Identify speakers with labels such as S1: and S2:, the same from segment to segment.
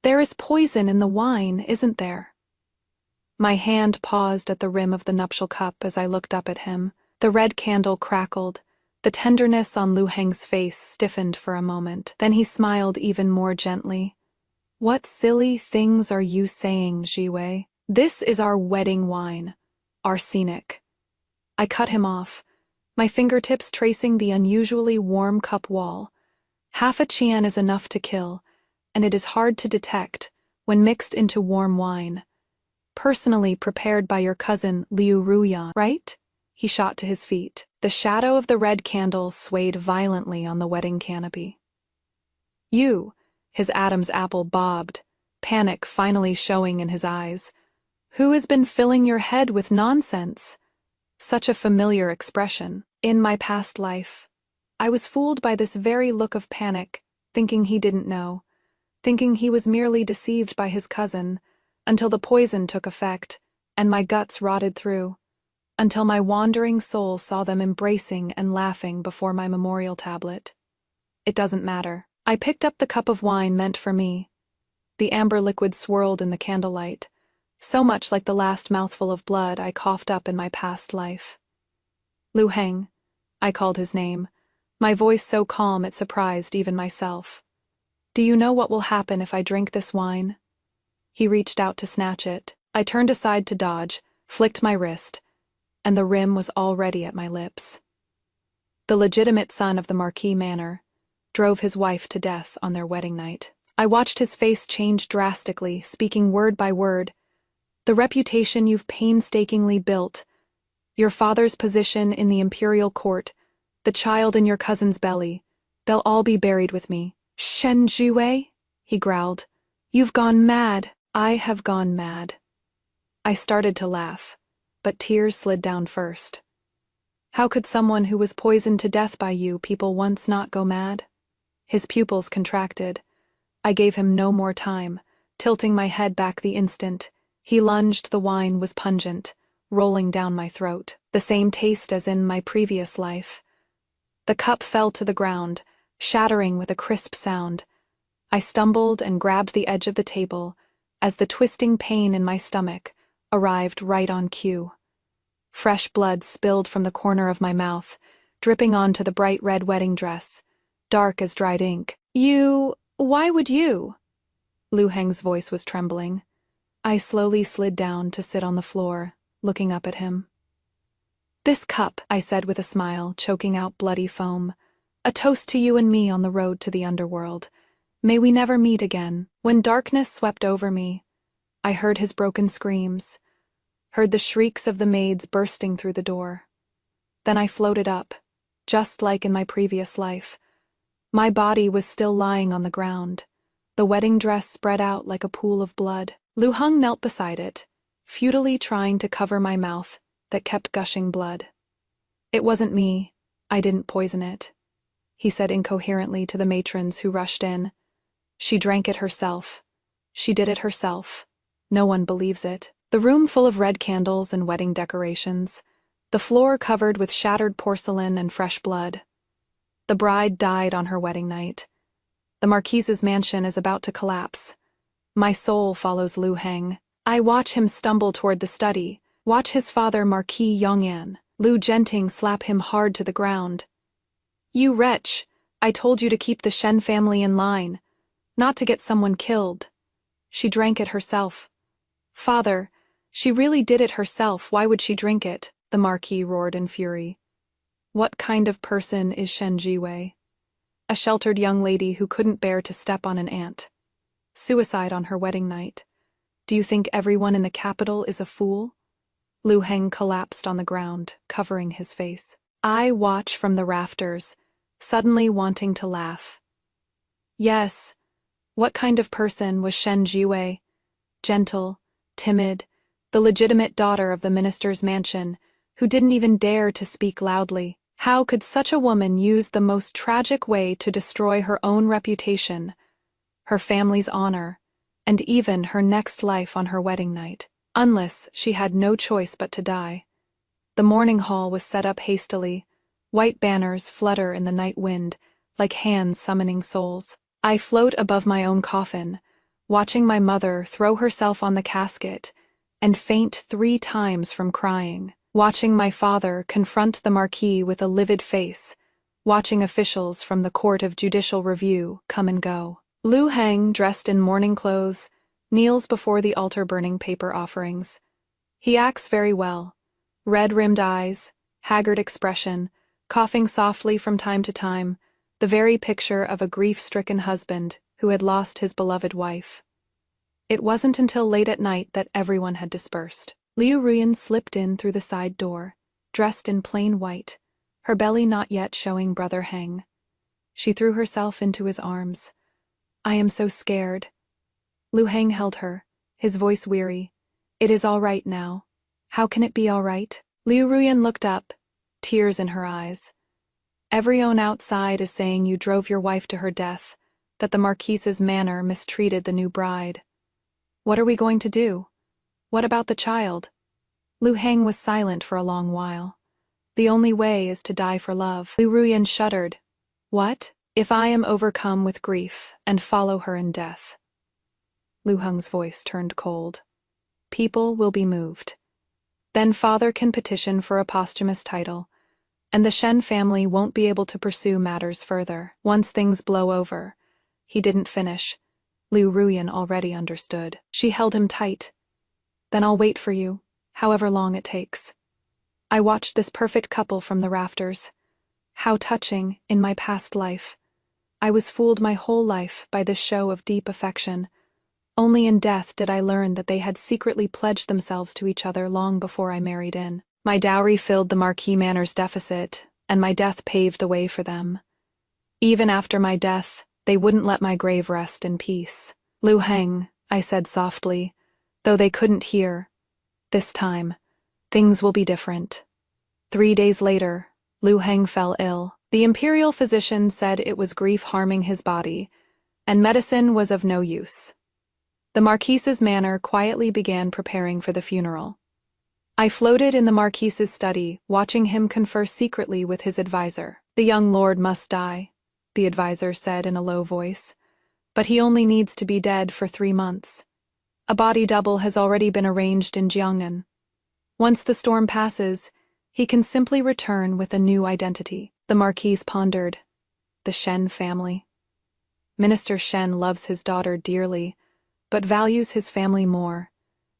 S1: There is poison in the wine, isn't there? My hand paused at the rim of the nuptial cup as I looked up at him. The red candle crackled. The tenderness on Lu Heng's face stiffened for a moment. Then he smiled even more gently. What silly things are you saying, Jiwei? This is our wedding wine. Arsenic. I cut him off, my fingertips tracing the unusually warm cup wall. Half a qian is enough to kill, and it is hard to detect when mixed into warm wine. Personally prepared by your cousin Liu Ruyan, right? He shot to his feet. The shadow of the red candle swayed violently on the wedding canopy. You, his Adam's apple bobbed, panic finally showing in his eyes. Who has been filling your head with nonsense? Such a familiar expression. In my past life, I was fooled by this very look of panic, thinking he didn't know, thinking he was merely deceived by his cousin, until the poison took effect, and my guts rotted through, until my wandering soul saw them embracing and laughing before my memorial tablet. It doesn't matter. I picked up the cup of wine meant for me. The amber liquid swirled in the candlelight, so much like the last mouthful of blood I coughed up in my past life. Lu Heng, I called his name, my voice so calm it surprised even myself. Do you know what will happen if I drink this wine? He reached out to snatch it. I turned aside to dodge, flicked my wrist, and the rim was already at my lips. The legitimate son of the Marquis Manor drove his wife to death on their wedding night. I watched his face change drastically, speaking word by word. The reputation you've painstakingly built, your father's position in the imperial court, the child in your cousin's belly, they'll all be buried with me. Shen Jiwei? He growled. You've gone mad. I have gone mad. I started to laugh, but tears slid down first. How could someone who was poisoned to death by you people once not go mad? His pupils contracted. I gave him no more time, tilting my head back the instant. He lunged. The wine was pungent, rolling down my throat, the same taste as in my previous life. The cup fell to the ground, shattering with a crisp sound. I stumbled and grabbed the edge of the table as the twisting pain in my stomach arrived right on cue. Fresh blood spilled from the corner of my mouth, dripping onto the bright red wedding dress, dark as dried ink. Why would you? Lu Heng's voice was trembling. I slowly slid down to sit on the floor, looking up at him. This cup, I said with a smile, choking out bloody foam. A toast to you and me on the road to the underworld. May we never meet again. When darkness swept over me, I heard his broken screams, heard the shrieks of the maids bursting through the door. Then I floated up, just like in my previous life. My body was still lying on the ground, the wedding dress spread out like a pool of blood. Lu Heng knelt beside it, futilely trying to cover my mouth that kept gushing blood. It wasn't me. I didn't poison it, he said incoherently to the matrons who rushed in. She drank it herself. She did it herself. No one believes it. The room full of red candles and wedding decorations, the floor covered with shattered porcelain and fresh blood. The bride died on her wedding night. The Marquise's mansion is about to collapse. My soul follows Lu Heng. I watch him stumble toward the study, watch his father Marquis Yong'an, Lu Genting, slap him hard to the ground. You wretch, I told you to keep the Shen family in line, not to get someone killed. She drank it herself. Father, she really did it herself. Why would she drink it? The Marquis roared in fury. What kind of person is Shen Jiwei? A sheltered young lady who couldn't bear to step on an ant. Suicide on her wedding night. Do you think everyone in the capital is a fool? Lu Heng collapsed on the ground, covering his face. I watch from the rafters, suddenly wanting to laugh. Yes, what kind of person was Shen Jiwei? Gentle, timid, the legitimate daughter of the minister's mansion, who didn't even dare to speak loudly. How could such a woman use the most tragic way to destroy her own reputation, her family's honor, and even her next life on her wedding night, unless she had no choice but to die? The mourning hall was set up hastily. White banners flutter in the night wind, like hands summoning souls. I float above my own coffin, watching my mother throw herself on the casket and faint 3 times from crying, watching my father confront the Marquis with a livid face, watching officials from the Court of Judicial Review come and go. Liu Heng, dressed in mourning clothes, kneels before the altar burning paper offerings. He acts very well. Red-rimmed eyes, haggard expression, coughing softly from time to time, the very picture of a grief-stricken husband who had lost his beloved wife. It wasn't until late at night that everyone had dispersed. Liu Ruyan slipped in through the side door, dressed in plain white, her belly not yet showing Brother Heng. She threw herself into his arms. "I am so scared." Liu Heng held her, his voice weary. "It is all right now." "How can it be all right?" Liu Ruyan looked up, tears in her eyes. "Everyone outside is saying you drove your wife to her death, that the Marquise's manner mistreated the new bride. What are we going to do? What about the child?" Liu Heng was silent for a long while. "The only way is to die for love." Liu Ruyan shuddered. "What? If I am overcome with grief and follow her in death?" Liu Heng's voice turned cold. "People will be moved. Then father can petition for a posthumous title, and the Shen family won't be able to pursue matters further. Once things blow over." He didn't finish. Liu Ruyan already understood. She held him tight. "Then I'll wait for you, however long it takes. I watched this perfect couple from the rafters. How touching, in my past life. I was fooled my whole life by this show of deep affection. Only in death did I learn that they had secretly pledged themselves to each other long before I married in. My dowry filled the Marquis Manor's deficit, and my death paved the way for them. Even after my death, they wouldn't let my grave rest in peace." "Liu Heng," I said softly, though they couldn't hear. "This time, things will be different." 3 days later, Liu Heng fell ill. The imperial physician said it was grief harming his body, and medicine was of no use. The Marquise's manor quietly began preparing for the funeral. I floated in the Marquise's study, watching him confer secretly with his advisor. "The young lord must die," the advisor said in a low voice. "But he only needs to be dead for 3 months. A body double has already been arranged in Jiangnan. Once the storm passes, he can simply return with a new identity." The Marquise pondered. The Shen family. Minister Shen loves his daughter dearly, but values his family more.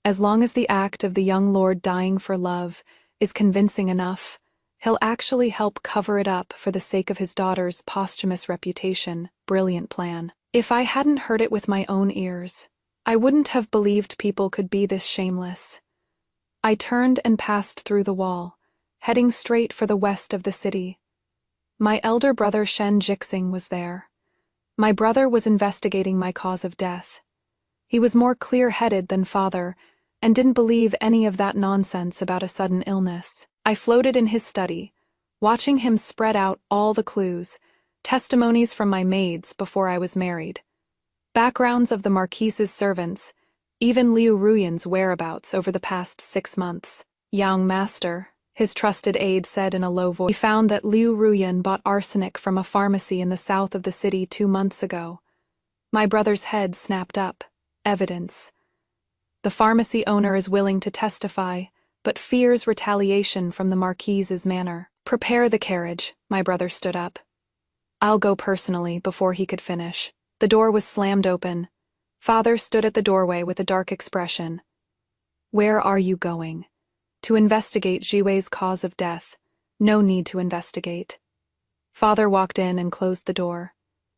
S1: As long as the act of the young lord dying for love is convincing enough, he'll actually help cover it up for the sake of his daughter's posthumous reputation. Brilliant plan. If I hadn't heard it with my own ears, I wouldn't have believed people could be this shameless. I turned and passed through the wall, heading straight for the west of the city. My elder brother Shen Jixing was there. My brother was investigating my cause of death. He was more clear-headed than father, and didn't believe any of that nonsense about a sudden illness. I floated in his study, watching him spread out all the clues, testimonies from my maids before I was married, backgrounds of the Marquise's servants, even Liu Ruyan's whereabouts over the past 6 months. "Young master," his trusted aide said in a low voice, "we found that Liu Ruyan bought arsenic from a pharmacy in the south of the city 2 months ago." My brother's head snapped up. Evidence. The pharmacy owner is willing to testify, but fears retaliation from the Marquise's manor. "Prepare the carriage," my brother stood up. "I'll go personally." Before he could finish, the door was slammed open. Father stood at the doorway with a dark expression. "Where are you going?" "To investigate Jiwei's cause of death." "No need to investigate." Father walked in and closed the door.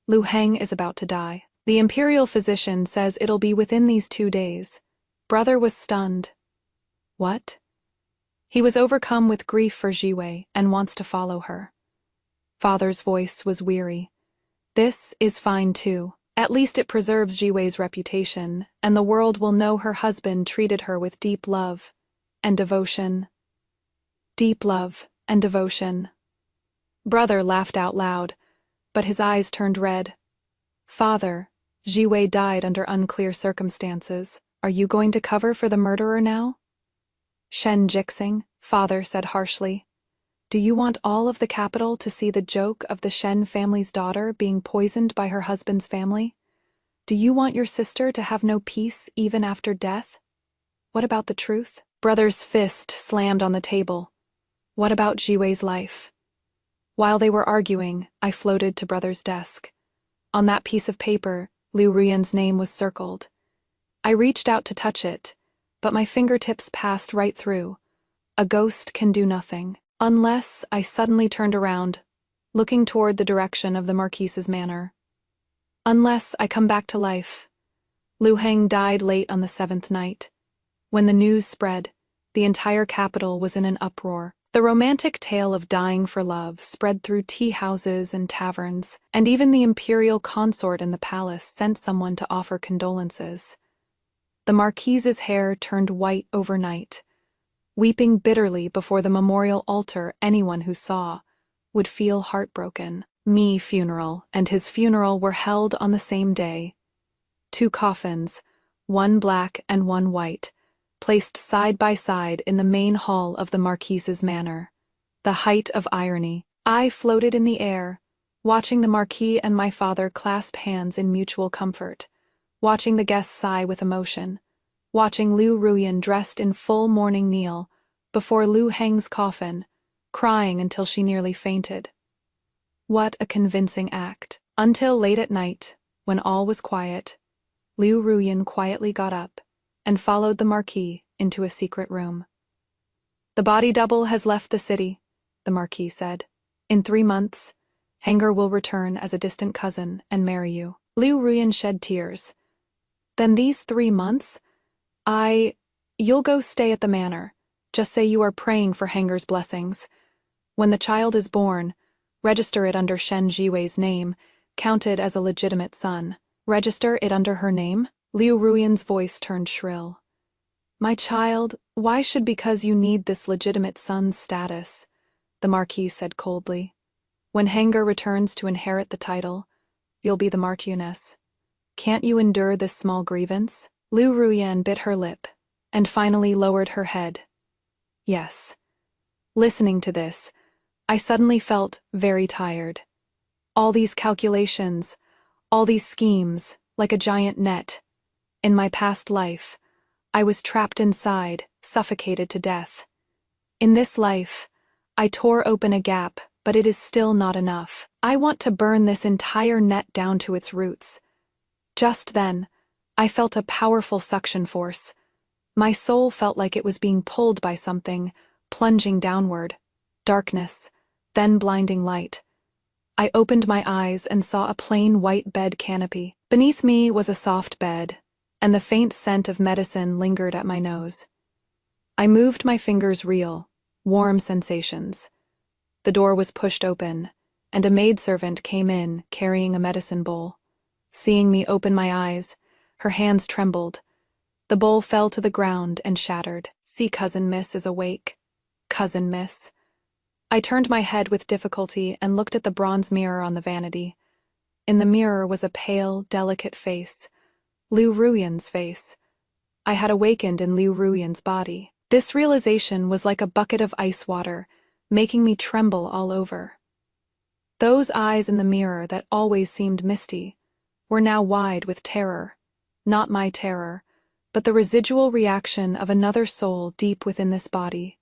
S1: "Liu Heng is about to die. The imperial physician says it'll be within these 2 days. Brother was stunned. "What?" "He was overcome with grief for Jiwei and wants to follow her." Father's voice was weary. "This is fine too. At least it preserves Jiwei's reputation, and the world will know her husband treated her with deep love and devotion." Deep love and devotion. Brother laughed out loud, but his eyes turned red. "Father, Jiwei died under unclear circumstances. Are you going to cover for the murderer now?" "Shen Jixing," father said harshly. "Do you want all of the capital to see the joke of the Shen family's daughter being poisoned by her husband's family? Do you want your sister to have no peace even after death? What about the truth? Brother's fist slammed on the table. What about Jiwei's life? While they were arguing, I floated to Brother's desk. On that piece of paper, Liu Ruyan's name was circled. I reached out to touch it, but my fingertips passed right through. A ghost can do nothing. Unless I suddenly turned around, looking toward the direction of the Marquise's manor. Unless I come back to life. Liu Heng died late on the 7th night. When the news spread, the entire capital was in an uproar. The romantic tale of dying for love spread through tea houses and taverns, and even the imperial consort in the palace sent someone to offer condolences. The Marquise's hair turned white overnight. Weeping bitterly before the memorial altar, anyone who saw would feel heartbroken. Me funeral and his funeral were held on the same day. 2 coffins, one black and one white, placed side by side in the main hall of the Marquise's manor. The height of irony. I floated in the air, watching the Marquis and my father clasp hands in mutual comfort, watching the guests sigh with emotion, watching Liu Ruyan dressed in full mourning kneel before Liu Heng's coffin, crying until she nearly fainted. What a convincing act. Until late at night, when all was quiet, Liu Ruyan quietly got up and followed the Marquis into a secret room. The body double has left the city, the Marquis said. In 3 months, Henger will return as a distant cousin and marry you. Liu Ruyan shed tears. Then these 3 months? You'll go stay at the manor. Just say you are praying for Henger's blessings. When the child is born, register it under Shen Jiwei's name, counted as a legitimate son. Register it under her name? Liu Ruyan's voice turned shrill. My child, why should because you need this legitimate son's status? The Marquis said coldly. When Henger returns to inherit the title, you'll be the Marchioness. Can't you endure this small grievance? Liu Ruyan bit her lip, and finally lowered her head. Yes. Listening to this, I suddenly felt very tired. All these calculations, all these schemes, like a giant net. In my past life, I was trapped inside, suffocated to death. In this life, I tore open a gap, but it is still not enough. I want to burn this entire net down to its roots. Just then, I felt a powerful suction force. My soul felt like it was being pulled by something, plunging downward. Darkness, then blinding light. I opened my eyes and saw a plain white bed canopy. Beneath me was a soft bed, and the faint scent of medicine lingered at my nose. I moved my fingers real, warm sensations. The door was pushed open, and a maidservant came in, carrying a medicine bowl. Seeing me open my eyes, her hands trembled. The bowl fell to the ground and shattered. See, Cousin Miss is awake. Cousin Miss. I turned my head with difficulty and looked at the bronze mirror on the vanity. In the mirror was a pale, delicate face. Liu Ruyan's face. I had awakened in Liu Ruyan's body. This realization was like a bucket of ice water, making me tremble all over. Those eyes in the mirror that always seemed misty were now wide with terror. Not my terror, but the residual reaction of another soul deep within this body.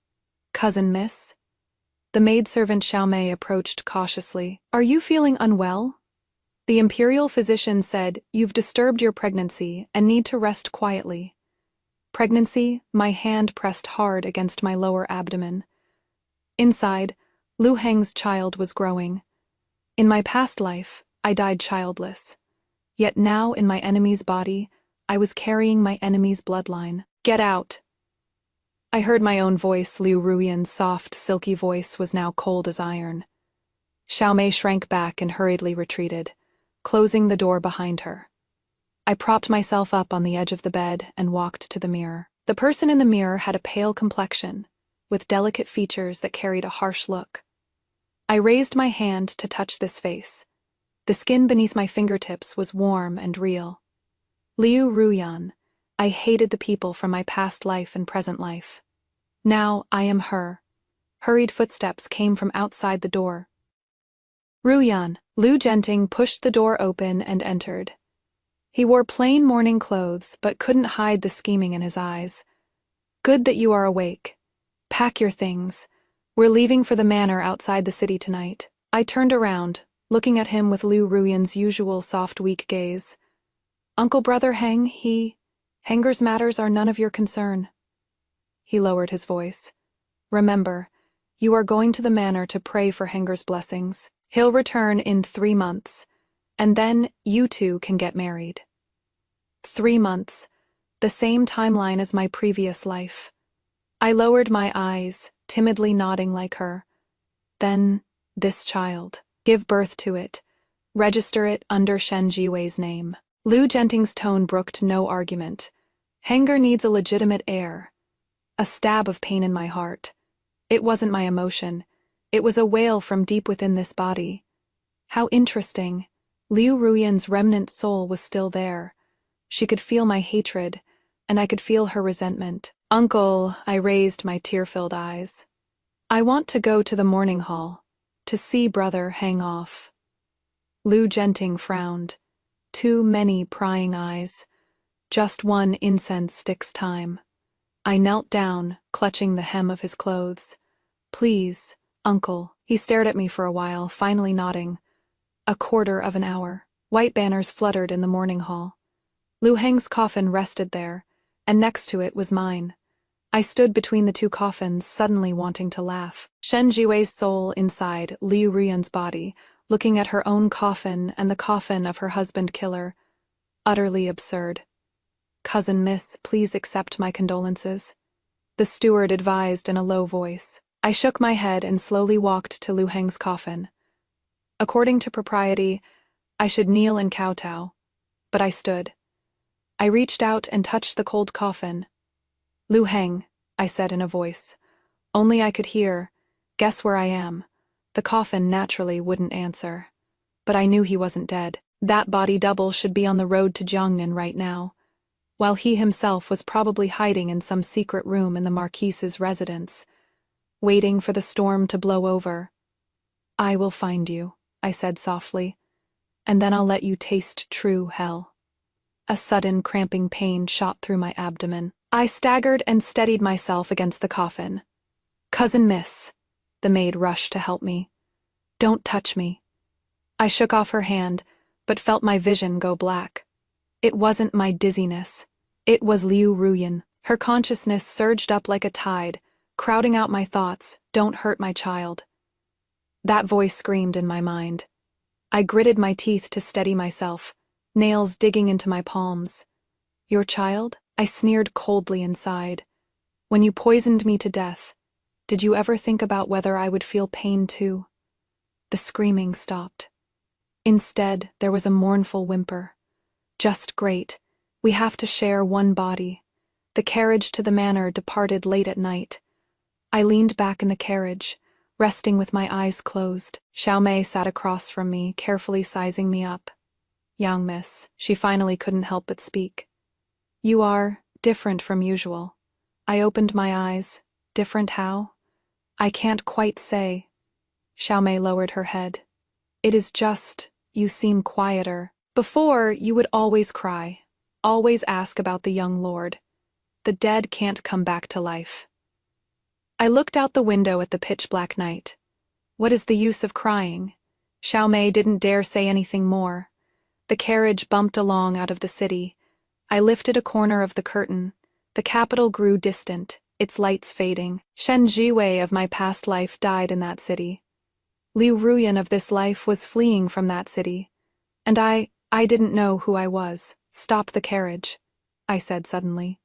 S1: Cousin Miss? The maidservant Xiaomei approached cautiously. Are you feeling unwell? The imperial physician said, you've disturbed your pregnancy and need to rest quietly. Pregnancy, my hand pressed hard against my lower abdomen. Inside, Liu Heng's child was growing. In my past life, I died childless. Yet now in my enemy's body, I was carrying my enemy's bloodline. Get out! I heard my own voice. Liu Ruyan's soft, silky voice was now cold as iron. Xiaomei shrank back and hurriedly retreated, closing the door behind her. I propped myself up on the edge of the bed and walked to the mirror. The person in the mirror had a pale complexion, with delicate features that carried a harsh look. I raised my hand to touch this face. The skin beneath my fingertips was warm and real. Liu Ruyan, I hated the people from my past life and present life. Now I am her. Hurried footsteps came from outside the door. Ruyan, Liu Genting pushed the door open and entered. He wore plain morning clothes, but couldn't hide the scheming in his eyes. Good that you are awake. Pack your things. We're leaving for the manor outside the city tonight. I turned around, looking at him with Liu Ruyan's usual soft, weak gaze. Uncle Brother Heng, Henger's matters are none of your concern. He lowered his voice. Remember, you are going to the manor to pray for Henger's blessings. He'll return in 3 months, and then you two can get married. 3 months, the same timeline as my previous life. I lowered my eyes, timidly nodding like her. Then, this child. Give birth to it. Register it under Shen Jiwei's name. Liu Genting's tone brooked no argument. Henger needs a legitimate heir. A stab of pain in my heart. It wasn't my emotion. It was a wail from deep within this body. How interesting. Liu Ruyan's remnant soul was still there. She could feel my hatred, and I could feel her resentment. Uncle, I raised my tear-filled eyes. I want to go to the morning hall, to see brother hang off. Liu Genting frowned. Too many prying eyes. Just one incense stick's time. I knelt down, clutching the hem of his clothes. Please, uncle. He stared at me for a while, finally nodding. 1/4 of an hour. White banners fluttered in the morning hall. Liu Heng's coffin rested there, and next to it was mine. I stood between the two coffins, suddenly wanting to laugh. Shen Jiwei's soul inside Liu Ruyan's body, looking at her own coffin and the coffin of her husband-killer. Utterly absurd. Cousin Miss, please accept my condolences. The steward advised in a low voice. I shook my head and slowly walked to Liu Heng's coffin. According to propriety, I should kneel and kowtow, but I stood. I reached out and touched the cold coffin. Liu Heng, I said in a voice. Only I could hear. Guess where I am. The coffin naturally wouldn't answer. But I knew he wasn't dead. That body double should be on the road to Jiangnan right now, while he himself was probably hiding in some secret room in the Marquise's residence, waiting for the storm to blow over. I will find you, I said softly, and then I'll let you taste true hell. A sudden cramping pain shot through my abdomen. I staggered and steadied myself against the coffin. Cousin Miss, the maid rushed to help me. Don't touch me. I shook off her hand, but felt my vision go black. It wasn't my dizziness. It was Liu Ruyan. Her consciousness surged up like a tide, crowding out my thoughts. Don't hurt my child. That voice screamed in my mind. I gritted my teeth to steady myself, nails digging into my palms. Your child? I sneered coldly inside. When you poisoned me to death, did you ever think about whether I would feel pain too? The screaming stopped. Instead, there was a mournful whimper. Just great. We have to share one body. The carriage to the manor departed late at night. I leaned back in the carriage, resting with my eyes closed. Xiao Mei sat across from me, carefully sizing me up. Young miss, she finally couldn't help but speak. You are different from usual. I opened my eyes. Different how? I can't quite say. Xiao Mei lowered her head. It is just, you seem quieter. Before, you would always cry, always ask about the young lord. The dead can't come back to life. I looked out the window at the pitch-black night. What is the use of crying? Xiao Mei didn't dare say anything more. The carriage bumped along out of the city. I lifted a corner of the curtain. The capital grew distant, its lights fading. Shen Jiwei of my past life died in that city. Liu Ruyan of this life was fleeing from that city. And I didn't know who I was. Stop the carriage, I said suddenly.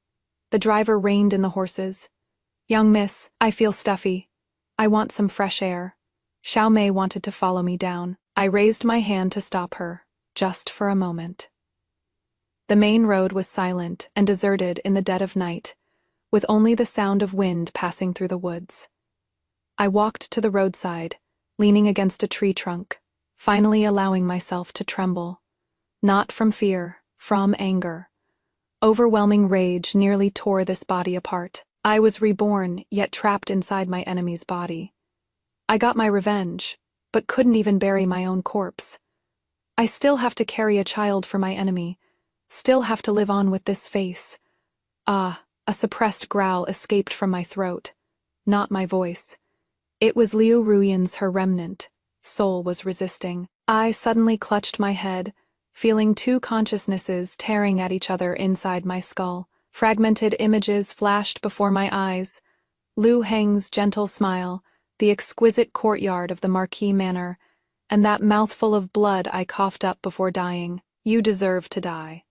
S1: The driver reined in the horses. Young miss, I feel stuffy. I want some fresh air. Xiao Mei wanted to follow me down. I raised my hand to stop her, just for a moment. The main road was silent and deserted in the dead of night, with only the sound of wind passing through the woods. I walked to the roadside, leaning against a tree trunk, finally allowing myself to tremble. Not from fear, from anger. Overwhelming rage nearly tore this body apart. I was reborn, yet trapped inside my enemy's body. I got my revenge, but couldn't even bury my own corpse. I still have to carry a child for my enemy, Still have to live on with this face. Ah, a suppressed growl escaped from my throat. Not my voice. It was Liu Ruyan's her remnant. Soul was resisting. I suddenly clutched my head, feeling two consciousnesses tearing at each other inside my skull. Fragmented images flashed before my eyes. Liu Heng's gentle smile, the exquisite courtyard of the Marquis Manor, and that mouthful of blood I coughed up before dying. You deserve to die.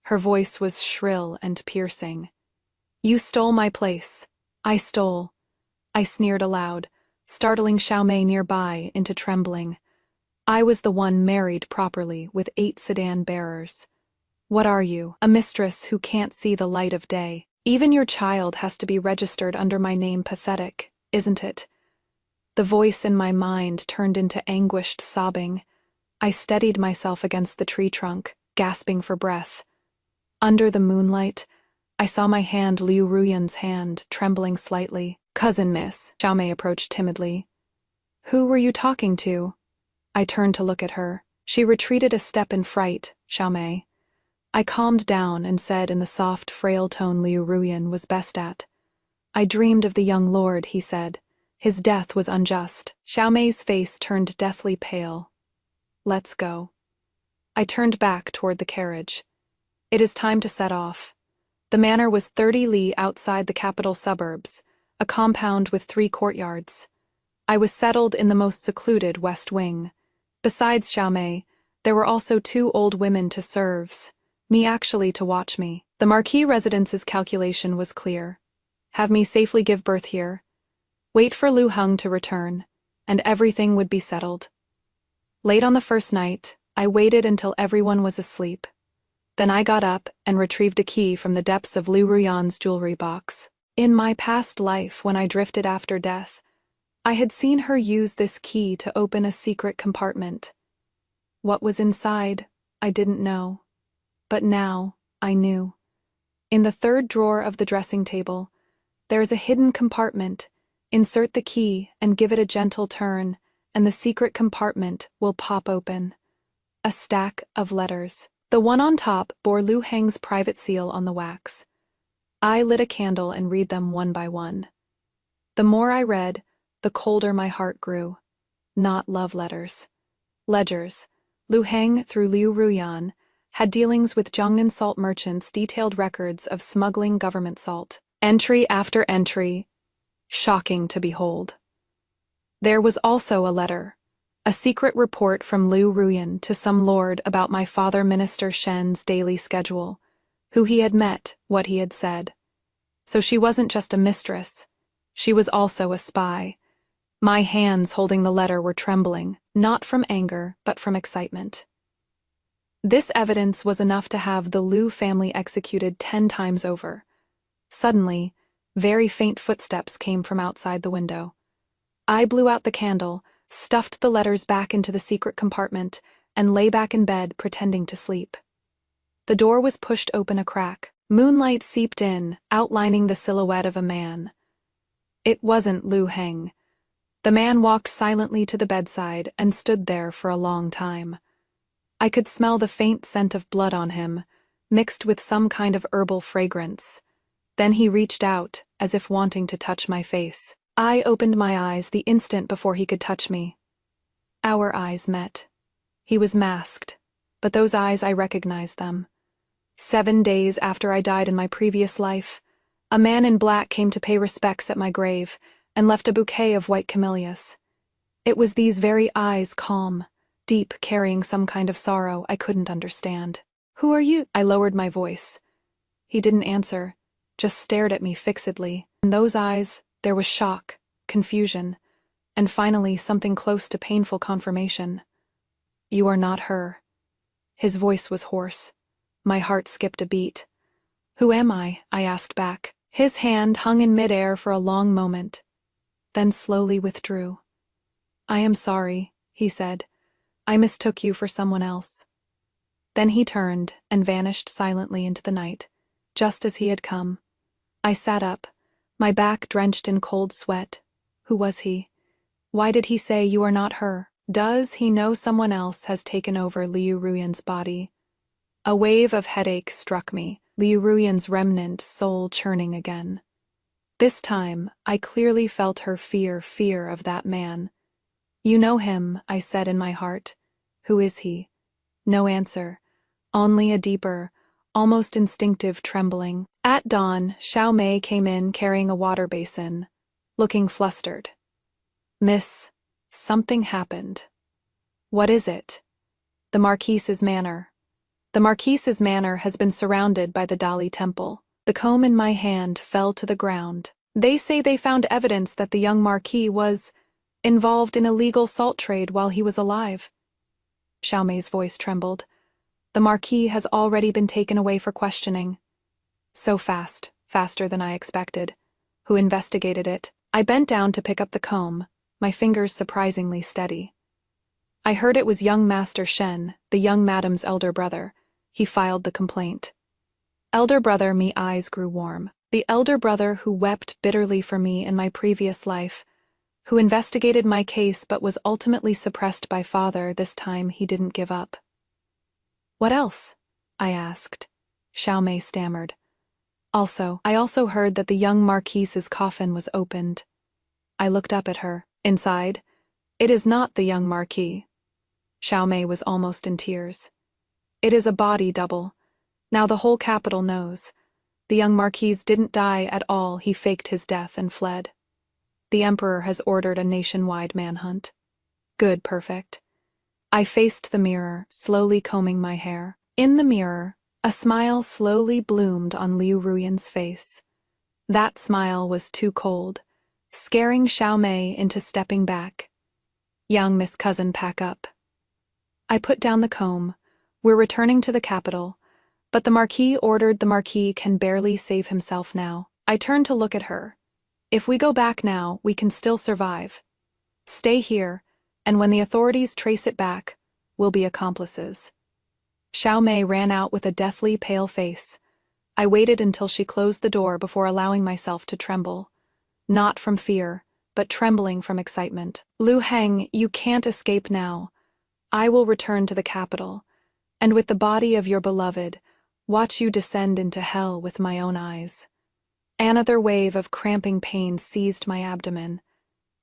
S1: Her voice was shrill and piercing. You stole my place. I stole. I sneered aloud, startling Xiaomei nearby into trembling. I was the one married properly with 8 sedan bearers. What are you? A mistress who can't see the light of day. Even your child has to be registered under my name. Pathetic, isn't it? The voice in my mind turned into anguished sobbing. I steadied myself against the tree trunk, gasping for breath. Under the moonlight, I saw my hand, Liu Ruyan's hand, trembling slightly. Cousin Miss, Xiaomei approached timidly. Who were you talking to? I turned to look at her. She retreated a step in fright. Xiaomei. I calmed down and said in the soft, frail tone Liu Ruyan was best at. I dreamed of the young lord, he said. His death was unjust. Xiaomei's face turned deathly pale. Let's go. I turned back toward the carriage. It is time to set off. The manor was 30 li outside the capital suburbs, a compound with 3 courtyards. I was settled in the most secluded west wing. Besides Xiaomei, there were also 2 old women to serve, me actually to watch me. The Marquis residence's calculation was clear. Have me safely give birth here. Wait for Lu Heng to return, and everything would be settled. Late on the first night, I waited until everyone was asleep. Then I got up and retrieved a key from the depths of Liu Ruyan's jewelry box. In my past life, when I drifted after death, I had seen her use this key to open a secret compartment. What was inside, I didn't know. But now, I knew. In the 3rd drawer of the dressing table, there is a hidden compartment. Insert the key and give it a gentle turn, and the secret compartment will pop open. A stack of letters. The one on top bore Lu Heng's private seal on the wax. I lit a candle and read them one by one. The more I read, the colder my heart grew. Not love letters. Ledgers. Lu Heng, through Liu Ruyan, had dealings with Jiangnan salt merchants, detailed records of smuggling government salt. Entry after entry. Shocking to behold. There was also a letter. A secret report from Liu Ruyan to some lord about my father Minister Shen's daily schedule, who he had met, what he had said. So she wasn't just a mistress. She was also a spy. My hands holding the letter were trembling, not from anger, but from excitement. This evidence was enough to have the Liu family executed 10 times over. Suddenly, very faint footsteps came from outside the window. I blew out the candle, stuffed the letters back into the secret compartment, and lay back in bed pretending to sleep. The door was pushed open a crack. Moonlight seeped in, outlining the silhouette of a man. It wasn't Lu Heng. The man walked silently to the bedside and stood there for a long time. I could smell the faint scent of blood on him, mixed with some kind of herbal fragrance. Then he reached out, as if wanting to touch my face. I opened my eyes the instant before he could touch me. Our eyes met. He was masked, but those eyes, I recognized them. 7 days after I died in my previous life, a man in black came to pay respects at my grave and left a bouquet of white camellias. It was these very eyes, calm, deep, carrying some kind of sorrow I couldn't understand. Who are you? I lowered my voice. He didn't answer, just stared at me fixedly. In those eyes, there was shock, confusion, and finally something close to painful confirmation. You are not her. His voice was hoarse. My heart skipped a beat. Who am I? I asked back. His hand hung in midair for a long moment, then slowly withdrew. I am sorry, he said. I mistook you for someone else. Then he turned and vanished silently into the night, just as he had come. I sat up, my back drenched in cold sweat. Who was he? Why did he say you are not her? Does he know someone else has taken over Liu Ruyan's body? A wave of headache struck me, Liu Ruyan's remnant soul churning again. This time, I clearly felt her fear of that man. "You know him," I said in my heart. "Who is he?" No answer, only a deeper, almost instinctive trembling. At dawn, Xiao Mei came in carrying a water basin, looking flustered. "Miss, something happened." "What is it?" "The Marquise's manor. The Marquise's manor has been surrounded by the Dali temple." The comb in my hand fell to the ground. "They say they found evidence that the young Marquis was involved in illegal salt trade while he was alive." Xiao Mei's voice trembled. "The Marquis has already been taken away for questioning." "So fast, faster than I expected. Who investigated it?" I bent down to pick up the comb, my fingers surprisingly steady. "I heard it was young Master Shen, the young madam's elder brother. He filed the complaint." Elder brother, me eyes grew warm. The elder brother who wept bitterly for me in my previous life, who investigated my case but was ultimately suppressed by father. This time he didn't give up. "What else?" I asked. Xiao Mei stammered. I also heard that the young Marquise's coffin was opened." I looked up at her. "Inside? It is not the young Marquis." Xiao Mei was almost in tears. "It is a body double. Now the whole capital knows. The young Marquis didn't die at all, he faked his death and fled. The Emperor has ordered a nationwide manhunt." "Good, perfect." I faced the mirror, slowly combing my hair. In the mirror, a smile slowly bloomed on Liu Ruyan's face. That smile was too cold, scaring Xiao Mei into stepping back. "Young Miss Cousin, pack up." I put down the comb. "We're returning to the capital, but the Marquis ordered. The Marquis can barely save himself now." I turned to look at her. "If we go back now, we can still survive. Stay here, and when the authorities trace it back, we'll be accomplices." Xiao Mei ran out with a deathly pale face. I waited until she closed the door before allowing myself to tremble. Not from fear, but trembling from excitement. "Lu Heng, you can't escape now. I will return to the capital, and with the body of your beloved, watch you descend into hell with my own eyes." Another wave of cramping pain seized my abdomen.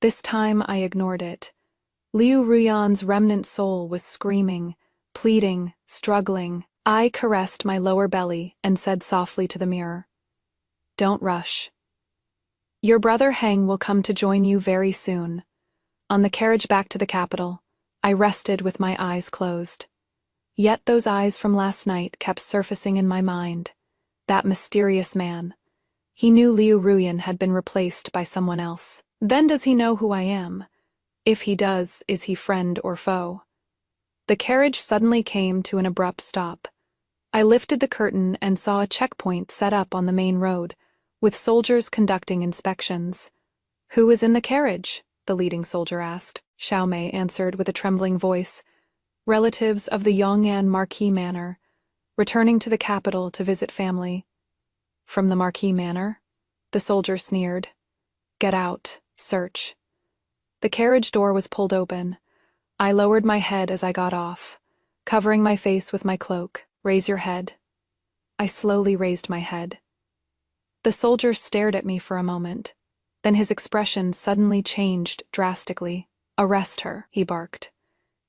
S1: This time I ignored it. Liu Ruyan's remnant soul was screaming, pleading, struggling. I caressed my lower belly and said softly to the mirror, "Don't rush. Your brother Heng will come to join you very soon." On the carriage back to the capital, I rested with my eyes closed. Yet those eyes from last night kept surfacing in my mind. That mysterious man. He knew Liu Ruyan had been replaced by someone else. Then does he know who I am? If he does, is he friend or foe? The carriage suddenly came to an abrupt stop. I lifted the curtain and saw a checkpoint set up on the main road, with soldiers conducting inspections. "Who is in the carriage?" the leading soldier asked. Xiao Mei answered with a trembling voice. "Relatives of the Yong'an Marquis Manor, returning to the capital to visit family." "From the Marquis Manor?" The soldier sneered. "Get out, search." The carriage door was pulled open. I lowered my head as I got off, covering my face with my cloak. "Raise your head." I slowly raised my head. The soldier stared at me for a moment. Then his expression suddenly changed drastically. "Arrest her," he barked.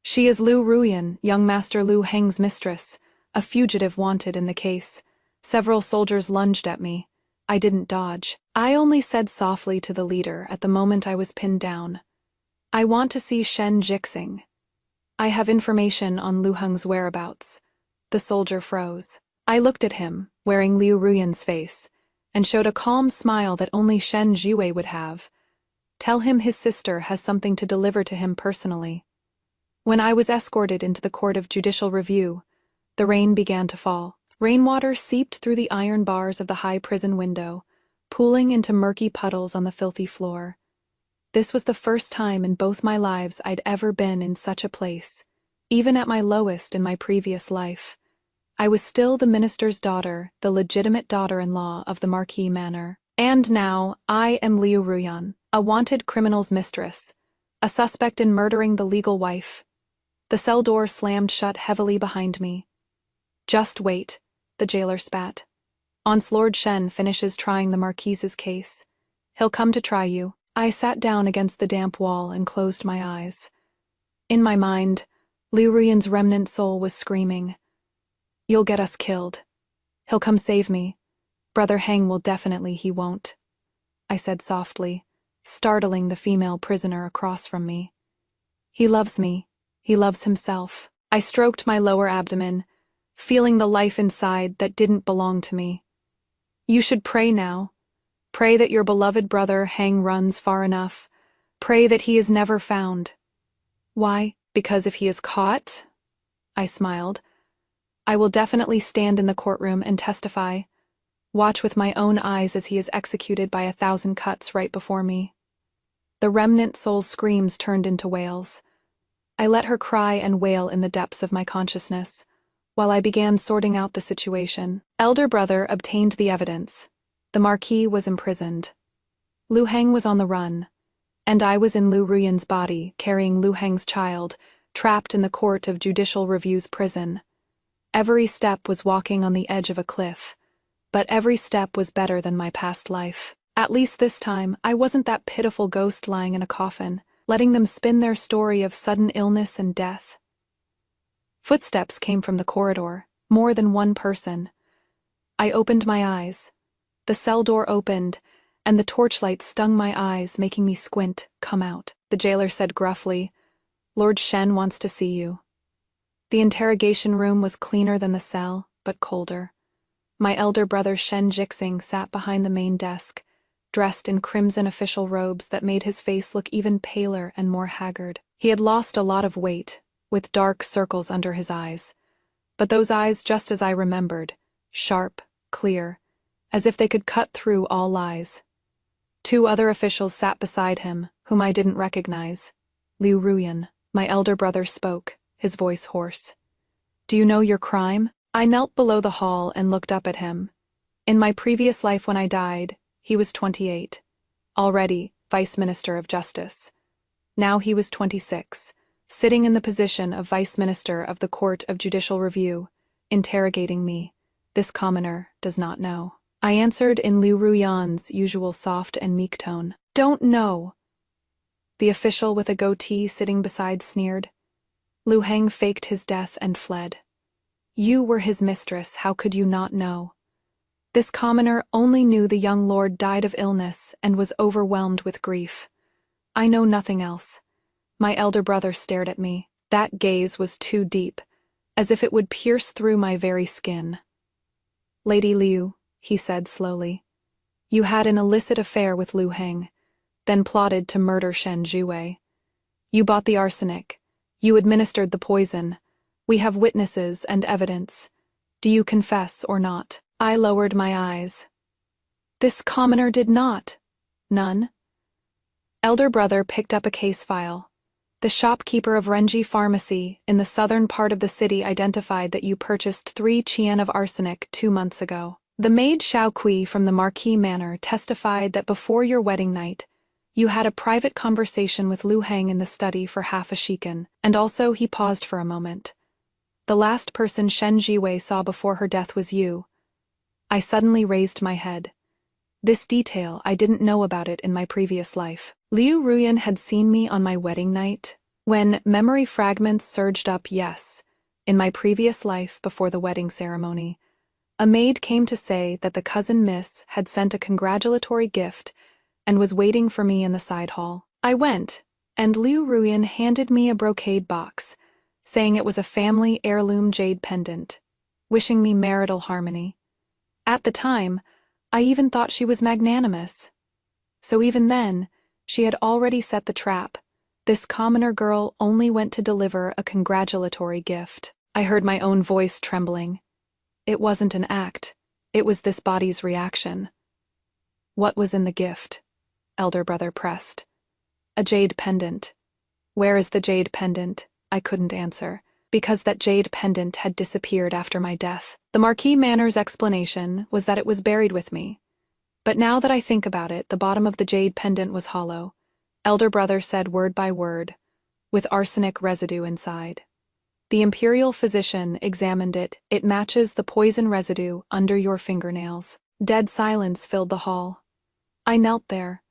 S1: "She is Liu Ruyan, young Master Lu Heng's mistress, a fugitive wanted in the case." Several soldiers lunged at me. I didn't dodge. I only said softly to the leader at the moment I was pinned down, "I want to see Shen Jixing. I have information on Lu Heng's whereabouts." The soldier froze. I looked at him, wearing Liu Ruyan's face, and showed a calm smile that only Shen Jiwei would have. "Tell him his sister has something to deliver to him personally." When I was escorted into the court of judicial review, the rain began to fall. Rainwater seeped through the iron bars of the high prison window, pooling into murky puddles on the filthy floor. This was the first time in both my lives I'd ever been in such a place. Even at my lowest in my previous life, I was still the minister's daughter, the legitimate daughter-in-law of the Marquis Manor. And now, I am Liu Ruyan, a wanted criminal's mistress, a suspect in murdering the legal wife. The cell door slammed shut heavily behind me. Just wait, the jailer spat. Once Lord Shen finishes trying the Marquise's case, he'll come to try you. I sat down against the damp wall and closed my eyes. In my mind, Liu Ruyan's remnant soul was screaming, "You'll get us killed. He'll come save me. Brother Heng will definitely, he won't," I said softly, startling the female prisoner across from me. "He loves me. He loves himself." I stroked my lower abdomen, feeling the life inside that didn't belong to me. "You should pray now. Pray that your beloved brother Heng runs far enough. Pray that he is never found." "Why? Because if he is caught?" I smiled. "I will definitely stand in the courtroom and testify. Watch with my own eyes as he is executed by 1,000 cuts right before me." The remnant soul's screams turned into wails. I let her cry and wail in the depths of my consciousness, while I began sorting out the situation. Elder brother obtained the evidence. The Marquis was imprisoned. Liu Heng was on the run, and I was in Liu Ruyan's body, carrying Liu Heng's child, trapped in the court of Judicial Review's prison. Every step was walking on the edge of a cliff, but every step was better than my past life. At least this time, I wasn't that pitiful ghost lying in a coffin, letting them spin their story of sudden illness and death. Footsteps came from the corridor, more than one person. I opened my eyes. The cell door opened, and the torchlight stung my eyes, making me squint. "Come out," the jailer said gruffly. "Lord Shen wants to see you." The interrogation room was cleaner than the cell, but colder. My elder brother Shen Jixing sat behind the main desk, dressed in crimson official robes that made his face look even paler and more haggard. He had lost a lot of weight, with dark circles under his eyes. But those eyes, just as I remembered, sharp, clear, as if they could cut through all lies. Two other officials sat beside him, whom I didn't recognize. Liu Ruyan, my elder brother, spoke, his voice hoarse. "Do you know your crime?" I knelt below the hall and looked up at him. In my previous life when I died, he was 28, already Vice Minister of Justice. Now he was 26, sitting in the position of Vice Minister of the Court of Judicial Review, interrogating me. This commoner does not know. I answered in Liu Ruyan's usual soft and meek tone. "Don't know." The official with a goatee sitting beside sneered. "Liu Heng faked his death and fled. You were his mistress, how could you not know? This commoner only knew the young lord died of illness and was overwhelmed with grief. I know nothing else." My elder brother stared at me. That gaze was too deep, as if it would pierce through my very skin. "Lady Liu," he said slowly, "you had an illicit affair with Liu Heng, then plotted to murder Shen Jue. You bought the arsenic. You administered the poison. We have witnesses and evidence. Do you confess or not?" I lowered my eyes. "This commoner did not." "None?" Elder brother picked up a case file. "The shopkeeper of Renji Pharmacy in the southern part of the city identified that you purchased 3 chien of arsenic 2 months ago. The maid Xiao Kui from the Marquis Manor testified that before your wedding night, you had a private conversation with Liu Heng in the study for half a shikan, and also," he paused for a moment, "the last person Shen Jiwei saw before her death was you." I suddenly raised my head. This detail, I didn't know about it in my previous life. Liu Ruyan had seen me on my wedding night. When memory fragments surged up, yes, in my previous life before the wedding ceremony, a maid came to say that the cousin Miss had sent a congratulatory gift and was waiting for me in the side hall. I went, and Liu Ruyan handed me a brocade box, saying it was a family heirloom jade pendant, wishing me marital harmony. At the time, I even thought she was magnanimous. So even then, she had already set the trap. This commoner girl only went to deliver a congratulatory gift. I heard my own voice trembling. It wasn't an act. It was this body's reaction. "What was in the gift?" elder brother pressed. "A jade pendant." "Where is the jade pendant?" I couldn't answer, because that jade pendant had disappeared after my death. The Marquis Manor's explanation was that it was buried with me. But now that I think about it, the bottom of the jade pendant was hollow. Elder brother said word by word, with arsenic residue inside. The imperial physician examined it. It matches the poison residue under your fingernails. Dead silence filled the hall. I knelt there,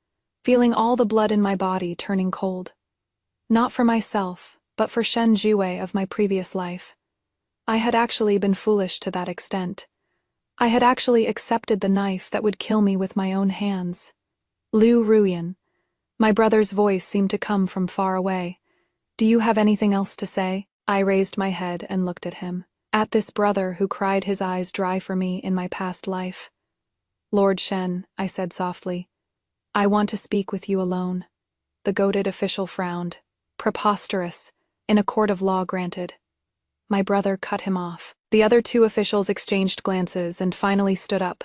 S1: feeling all the blood in my body turning cold. Not for myself, but for Shen Jue of my previous life. I had actually been foolish to that extent. I had actually accepted the knife that would kill me with my own hands. Liu Ruyan. My brother's voice seemed to come from far away. Do you have anything else to say? I raised my head and looked at him. At this brother who cried his eyes dry for me in my past life. Lord Shen, I said softly, I want to speak with you alone. The goated official frowned. Preposterous. In a court of law granted. My brother cut him off. The other two officials exchanged glances and finally stood up.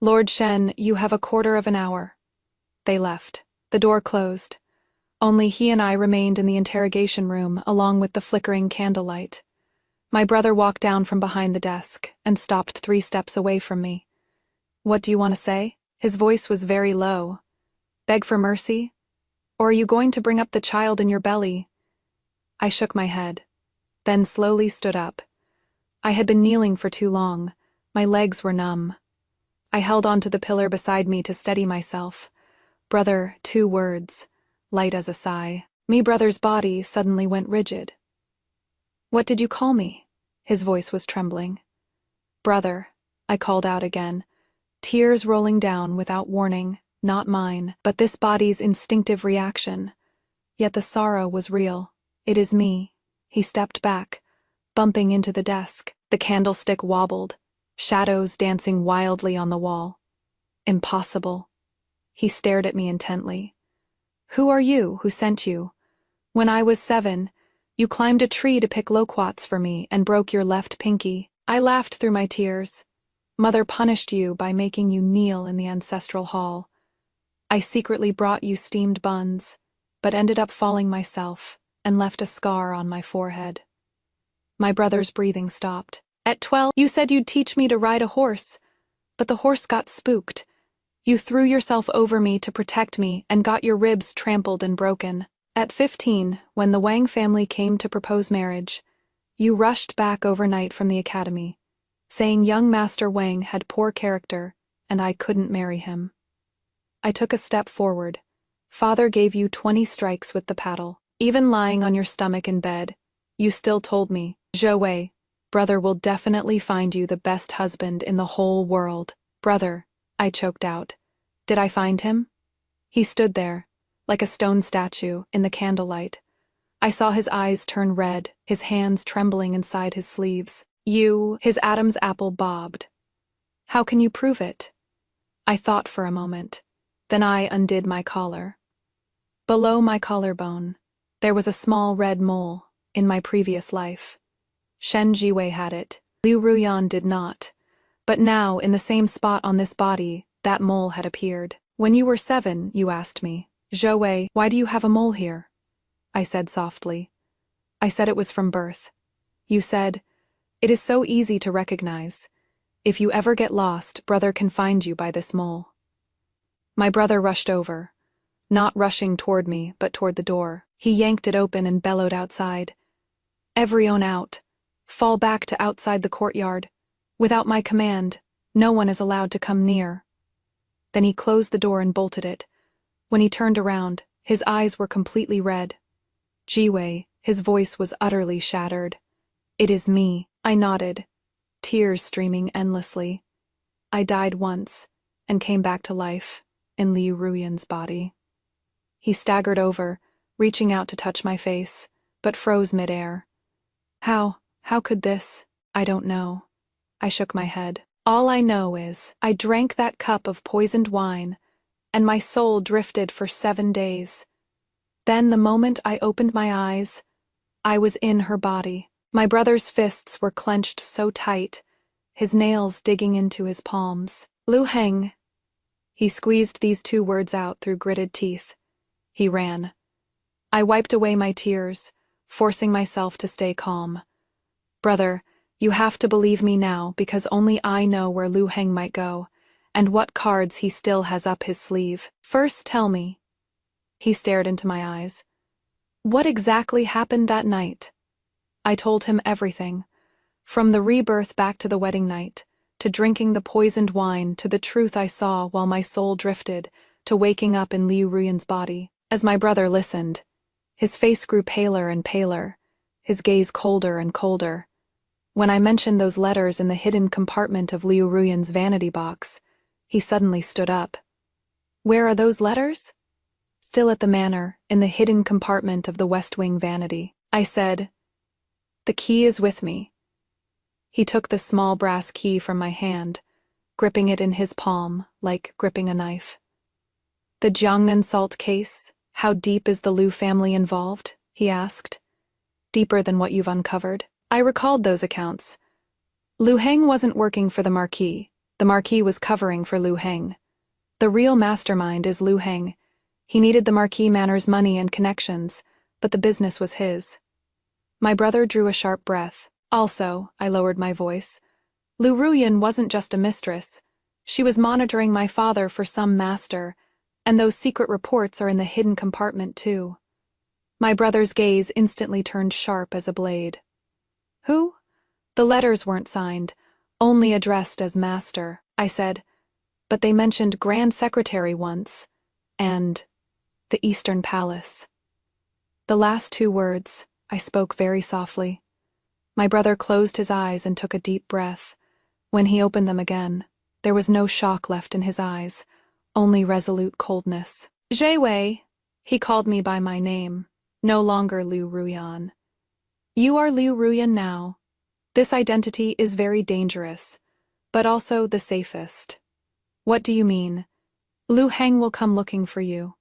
S1: Lord Shen, you have a quarter of an hour. They left. The door closed. Only he and I remained in the interrogation room along with the flickering candlelight. My brother walked down from behind the desk and stopped 3 steps away from me. What do you want to say? His voice was very low. Beg for mercy? Or are you going to bring up the child in your belly? I shook my head, then slowly stood up. I had been kneeling for too long. My legs were numb. I held onto the pillar beside me to steady myself. Brother, 2 words, light as a sigh. Me brother's body suddenly went rigid. What did you call me? His voice was trembling. Brother, I called out again, tears rolling down without warning, not mine, but this body's instinctive reaction. Yet the sorrow was real. It is me. He stepped back, bumping into the desk. The candlestick wobbled, shadows dancing wildly on the wall. Impossible. He stared at me intently. Who are you? Who sent you? When I was 7, you climbed a tree to pick loquats for me and broke your left pinky. I laughed through my tears. Mother punished you by making you kneel in the ancestral hall. I secretly brought you steamed buns, but ended up falling myself and left a scar on my forehead. My brother's breathing stopped. At 12, you said you'd teach me to ride a horse, but the horse got spooked. You threw yourself over me to protect me and got your ribs trampled and broken. At 15, when the Wang family came to propose marriage, you rushed back overnight from the academy, saying young Master Wang had poor character and I couldn't marry him. I took a step forward. Father gave you 20 strikes with the paddle. Even lying on your stomach in bed, you still told me, Zhou, brother will definitely find you the best husband in the whole world. Brother, I choked out. Did I find him? He stood there, like a stone statue, in the candlelight. I saw his eyes turn red, his hands trembling inside his sleeves. His Adam's apple bobbed. How can you prove it? I thought for a moment. Then I undid my collar. Below my collarbone, there was a small red mole, in my previous life. Shen Jiwei had it. Liu Ruyan did not. But now, in the same spot on this body, that mole had appeared. When you were 7, you asked me, Zhou, why do you have a mole here? I said softly. I said it was from birth. You said, it is so easy to recognize. If you ever get lost, brother can find you by this mole. My brother rushed over, not rushing toward me, but toward the door. He yanked it open and bellowed outside. Everyone out. Fall back to outside the courtyard. Without my command, no one is allowed to come near. Then he closed the door and bolted it. When he turned around, his eyes were completely red. Jiwei, his voice was utterly shattered. It is me, I nodded, tears streaming endlessly. I died once, and came back to life, in Liu Ruyan's body. He staggered over, reaching out to touch my face, but froze midair. How could this? I don't know. I shook my head. All I know is, I drank that cup of poisoned wine, and my soul drifted for 7 days. Then the moment I opened my eyes, I was in her body. My brother's fists were clenched so tight, his nails digging into his palms. Lu Heng. He squeezed these 2 words out through gritted teeth. He ran. I wiped away my tears, forcing myself to stay calm. Brother, you have to believe me now because only I know where Lu Heng might go, and what cards he still has up his sleeve. First tell me. He stared into my eyes. What exactly happened that night? I told him everything, from the rebirth back to the wedding night, to drinking the poisoned wine, to the truth I saw while my soul drifted, to waking up in Liu Ruyan's body. As my brother listened, his face grew paler and paler, his gaze colder and colder. When I mentioned those letters in the hidden compartment of Liu Ruyan's vanity box, he suddenly stood up. Where are those letters? Still at the manor, in the hidden compartment of the West Wing vanity. I said, the key is with me. He took the small brass key from my hand, gripping it in his palm, like gripping a knife. The Jiangnan salt case, how deep is the Liu family involved? He asked. Deeper than what you've uncovered. I recalled those accounts. Liu Heng wasn't working for the Marquis was covering for Liu Heng. The real mastermind is Liu Heng. He needed the Marquis Manor's money and connections, but the business was his. My brother drew a sharp breath. Also, I lowered my voice. Liu Ruyan wasn't just a mistress. She was monitoring my father for some master, and those secret reports are in the hidden compartment too. My brother's gaze instantly turned sharp as a blade. Who? The letters weren't signed, only addressed as master, I said, but they mentioned Grand Secretary once, and the Eastern Palace. The last two words, I spoke very softly. My brother closed his eyes and took a deep breath. When he opened them again, there was no shock left in his eyes, only resolute coldness. Jie Wei, he called me by my name, no longer Liu Ruyan. You are Liu Ruyan now. This identity is very dangerous, but also the safest. What do you mean? Liu Heng will come looking for you.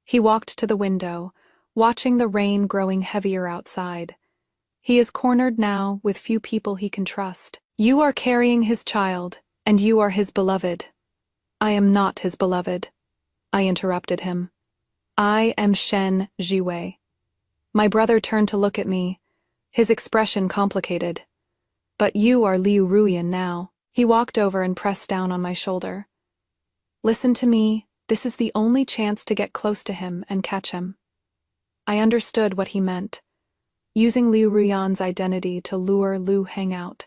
S1: He walked to the window, watching the rain growing heavier outside. He is cornered now with few people he can trust. You are carrying his child, and you are his beloved. I am not his beloved. I interrupted him. I am Shen Jiwei. My brother turned to look at me, his expression complicated. But you are Liu Ruyan now. He walked over and pressed down on my shoulder. Listen to me, this is the only chance to get close to him and catch him. I understood what he meant, using Liu Ruyan's identity to lure Liu Heng out.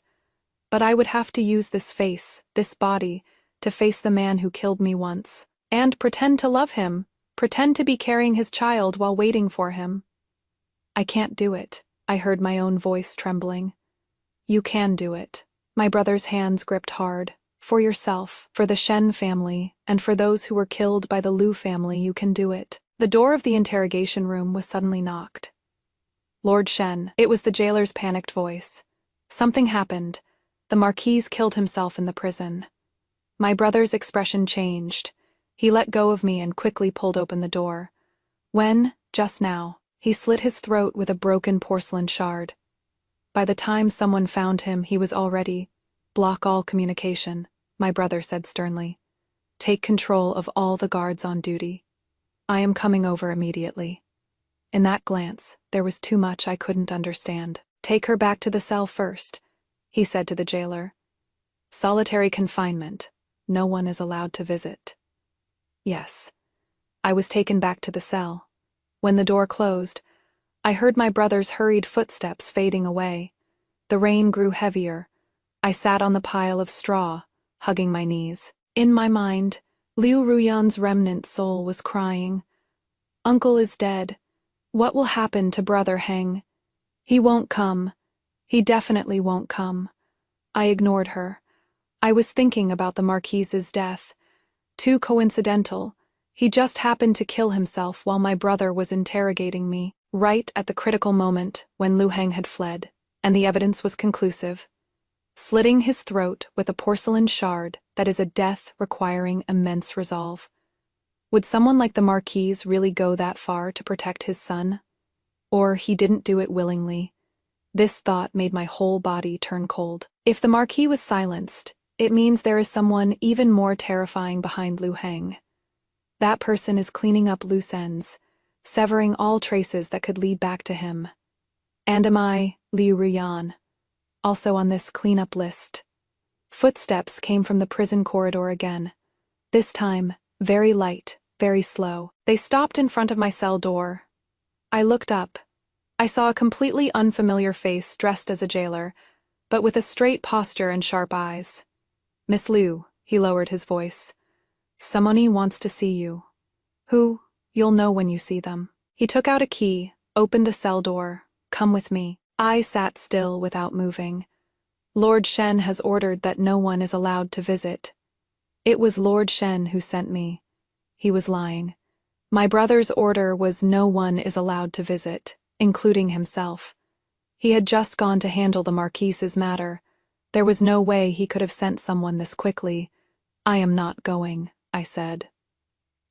S1: But I would have to use this face, this body, to face the man who killed me once, and pretend to love him, pretend to be carrying his child while waiting for him. I can't do it, I heard my own voice trembling. You can do it. My brother's hands gripped hard. For yourself, for the Shen family, and for those who were killed by the Liu family, you can do it. The door of the interrogation room was suddenly knocked. Lord Shen, it was the jailer's panicked voice. Something happened. The Marquis killed himself in the prison. My brother's expression changed. He let go of me and quickly pulled open the door. When, just now, he slit his throat with a broken porcelain shard. By the time someone found him, he was already. Block all communication, my brother said sternly. Take control of all the guards on duty. I am coming over immediately. In that glance, there was too much I couldn't understand. Take her back to the cell first, he said to the jailer. Solitary confinement. No one is allowed to visit. Yes. I was taken back to the cell. When the door closed, I heard my brother's hurried footsteps fading away. The rain grew heavier. I sat on the pile of straw, hugging my knees. In my mind, Liu Ruyan's remnant soul was crying. Uncle is dead. What will happen to Brother Heng? He won't come. He definitely won't come. I ignored her. I was thinking about the Marquis's death. Too coincidental. He just happened to kill himself while my brother was interrogating me, right at the critical moment when Liu Heng had fled, and the evidence was conclusive. Slitting his throat with a porcelain shard, that is a death requiring immense resolve. Would someone like the Marquis really go that far to protect his son? Or he didn't do it willingly. This thought made my whole body turn cold. If the Marquis was silenced, it means there is someone even more terrifying behind Liu Heng. That person is cleaning up loose ends, severing all traces that could lead back to him. And am I, Liu Ruyan, also on this cleanup list? Footsteps came from the prison corridor again. This time, very light, very slow. They stopped in front of my cell door. I looked up. I saw a completely unfamiliar face dressed as a jailer, but with a straight posture and sharp eyes. "Miss Liu," he lowered his voice. "Someone wants to see you. Who? You'll know when you see them." He took out a key, opened the cell door. "Come with me." I sat still without moving. "Lord Shen has ordered that no one is allowed to visit." It was Lord Shen who sent me. He was lying. My brother's order was no one is allowed to visit, including himself. He had just gone to handle the Marquise's matter. There was no way he could have sent someone this quickly. "I am not going," I said.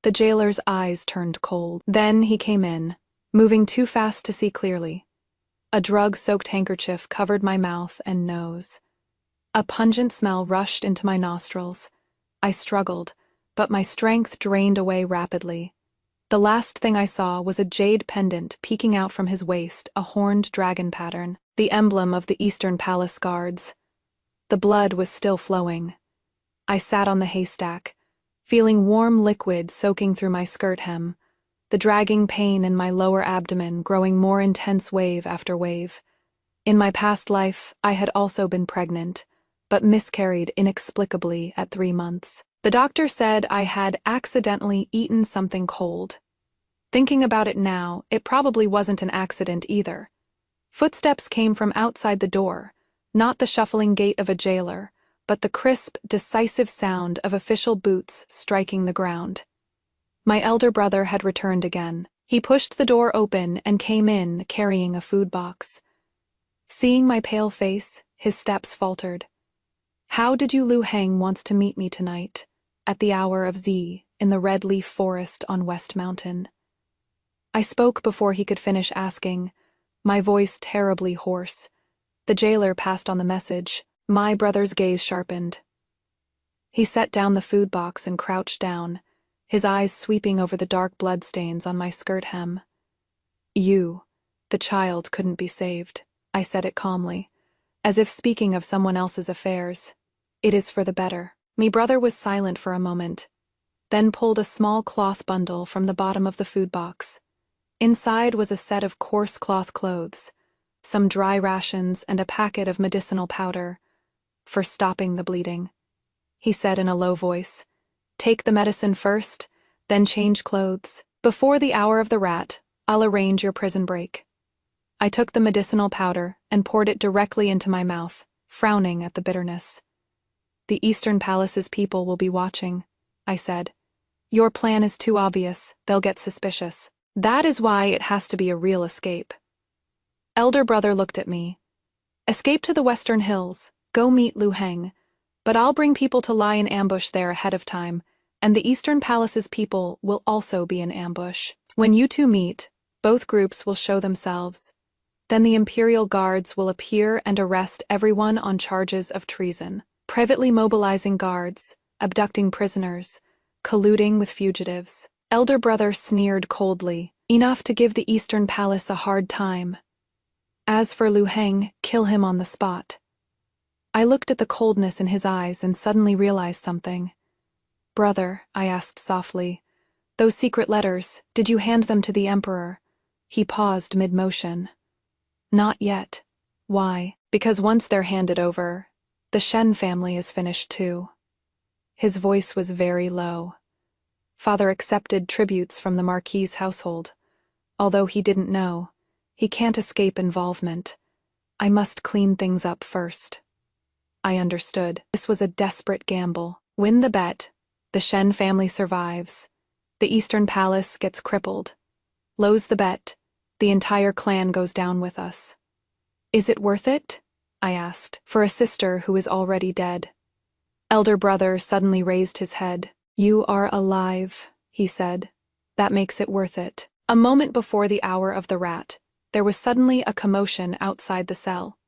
S1: The jailer's eyes turned cold. Then he came in, moving too fast to see clearly. A drug-soaked handkerchief covered my mouth and nose. A pungent smell rushed into my nostrils. I struggled, but my strength drained away rapidly. The last thing I saw was a jade pendant peeking out from his waist, a horned dragon pattern, the emblem of the Eastern Palace Guards. The blood was still flowing. I sat on the haystack, feeling warm liquid soaking through my skirt hem, the dragging pain in my lower abdomen growing more intense wave after wave. In my past life, I had also been pregnant, but miscarried inexplicably at 3 months. The doctor said I had accidentally eaten something cold. Thinking about it now, it probably wasn't an accident either. Footsteps came from outside the door, not the shuffling gait of a jailer, but the crisp, decisive sound of official boots striking the ground. My elder brother had returned again. He pushed the door open and came in, carrying a food box. Seeing my pale face, his steps faltered. "How did you Lu Heng wants to meet me tonight, at the hour of Z, in the red leaf forest on West Mountain?" I spoke before he could finish asking, my voice terribly hoarse. The jailer passed on the message. My brother's gaze sharpened. He set down the food box and crouched down, his eyes sweeping over the dark bloodstains on my skirt hem. "You, the child, couldn't be saved," I said it calmly, as if speaking of someone else's affairs. "It is for the better." My brother was silent for a moment, then pulled a small cloth bundle from the bottom of the food box. Inside was a set of coarse cloth clothes, some dry rations and a packet of medicinal powder, "for stopping the bleeding," he said in a low voice. "Take the medicine first, then change clothes. Before the hour of the rat, I'll arrange your prison break." I took the medicinal powder and poured it directly into my mouth, frowning at the bitterness. "The Eastern Palace's people will be watching," I said. "Your plan is too obvious, they'll get suspicious. That is why it has to be a real escape." Elder brother looked at me. "Escape to the Western Hills, go meet Lu Heng, but I'll bring people to lie in ambush there ahead of time, and the Eastern Palace's people will also be in ambush. When you two meet, both groups will show themselves. Then the Imperial Guards will appear and arrest everyone on charges of treason, privately mobilizing guards, abducting prisoners, colluding with fugitives." Elder brother sneered coldly, enough to give the Eastern Palace a hard time. "As for Lu Heng, kill him on the spot." I looked at the coldness in his eyes and suddenly realized something. "Brother," I asked softly, "those secret letters, did you hand them to the Emperor?" He paused mid-motion. "Not yet." "Why?" "Because once they're handed over, the Shen family is finished too." His voice was very low. Father accepted tributes from the Marquis' household. Although he didn't know, he can't escape involvement. I must clean things up first. I understood. This was a desperate gamble. Win the bet, the Shen family survives. The Eastern Palace gets crippled. Lose the bet, the entire clan goes down with us. "Is it worth it?" I asked, "for a sister who is already dead?" Elder brother suddenly raised his head. "You are alive," he said. "That makes it worth it." A moment before the hour of the rat, there was suddenly a commotion outside the cell.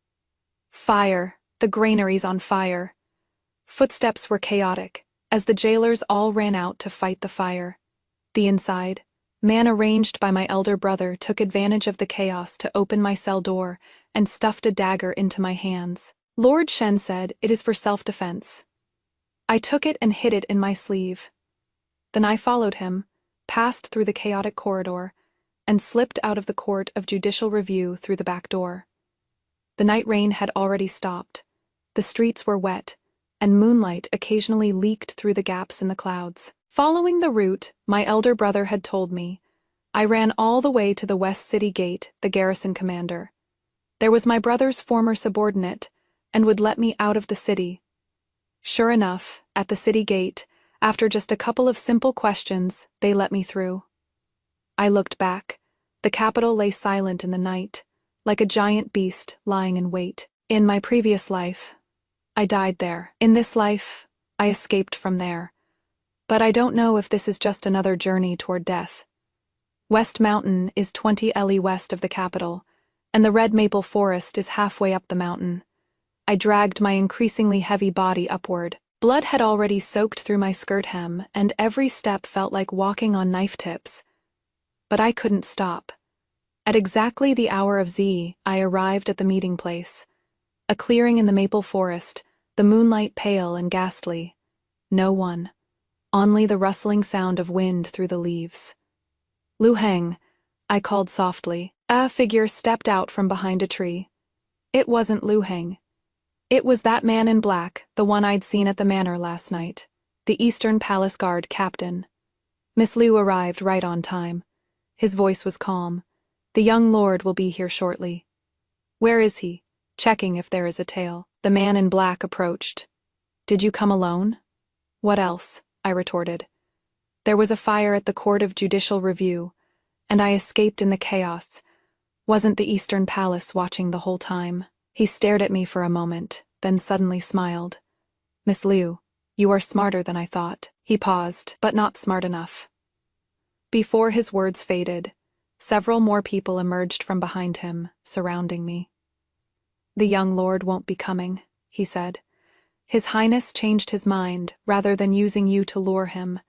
S1: "Fire! The granary's on fire!" Footsteps were chaotic, as the jailers all ran out to fight the fire. The inside, man arranged by my elder brother took advantage of the chaos to open my cell door and stuffed a dagger into my hands. Lord Shen said, "It is for self-defense." I took it and hid it in my sleeve. Then I followed him, passed through the chaotic corridor, and slipped out of the Court of Judicial Review through the back door. The night rain had already stopped. The streets were wet, and moonlight occasionally leaked through the gaps in the clouds. Following the route my elder brother had told me, I ran all the way to the West City Gate, the garrison commander. There was my brother's former subordinate, and would let me out of the city. Sure enough, at the city gate, after just a couple of simple questions, they let me through. I looked back. The capital lay silent in the night, like a giant beast lying in wait. In my previous life, I died there. In this life, I escaped from there. But I don't know if this is just another journey toward death. West Mountain is 20 li west of the capital, and the red maple forest is halfway up the mountain. I dragged my increasingly heavy body upward. Blood had already soaked through my skirt hem, and every step felt like walking on knife tips. But I couldn't stop. At exactly the hour of Z, I arrived at the meeting place. A clearing in the maple forest, the moonlight pale and ghastly. No one. Only the rustling sound of wind through the leaves. "Lu Heng," I called softly. A figure stepped out from behind a tree. It wasn't Lu Heng. It was that man in black, the one I'd seen at the manor last night, the Eastern Palace Guard captain. Miss Liu arrived right on time. His voice was calm. "The young lord will be here shortly." "Where is he?" Checking if there is a tail. The man in black approached. "Did you come alone?" "What else?" I retorted. "There was a fire at the Court of Judicial Review, and I escaped in the chaos. Wasn't the Eastern Palace watching the whole time?" He stared at me for a moment, then suddenly smiled. "Miss Liu, you are smarter than I thought." He paused, but not smart enough. Before his words faded, several more people emerged from behind him, surrounding me. "The young lord won't be coming," he said. "His Highness changed his mind, rather than using you to lure him.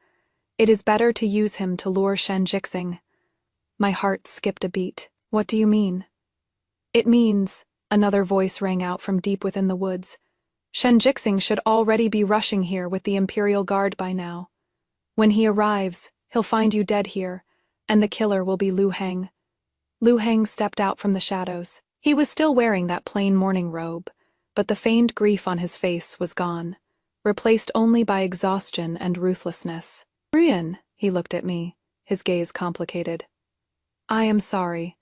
S1: It is better to use him to lure Shen Jixing." My heart skipped a beat. "What do you mean?" "It means," another voice rang out from deep within the woods, "Shen Jixing should already be rushing here with the Imperial Guard by now. When he arrives, he'll find you dead here, and the killer will be Lu Heng." Lu Heng stepped out from the shadows. He was still wearing that plain mourning robe, but the feigned grief on his face was gone, replaced only by exhaustion and ruthlessness. "Ruyan," he looked at me, his gaze complicated. "I am sorry."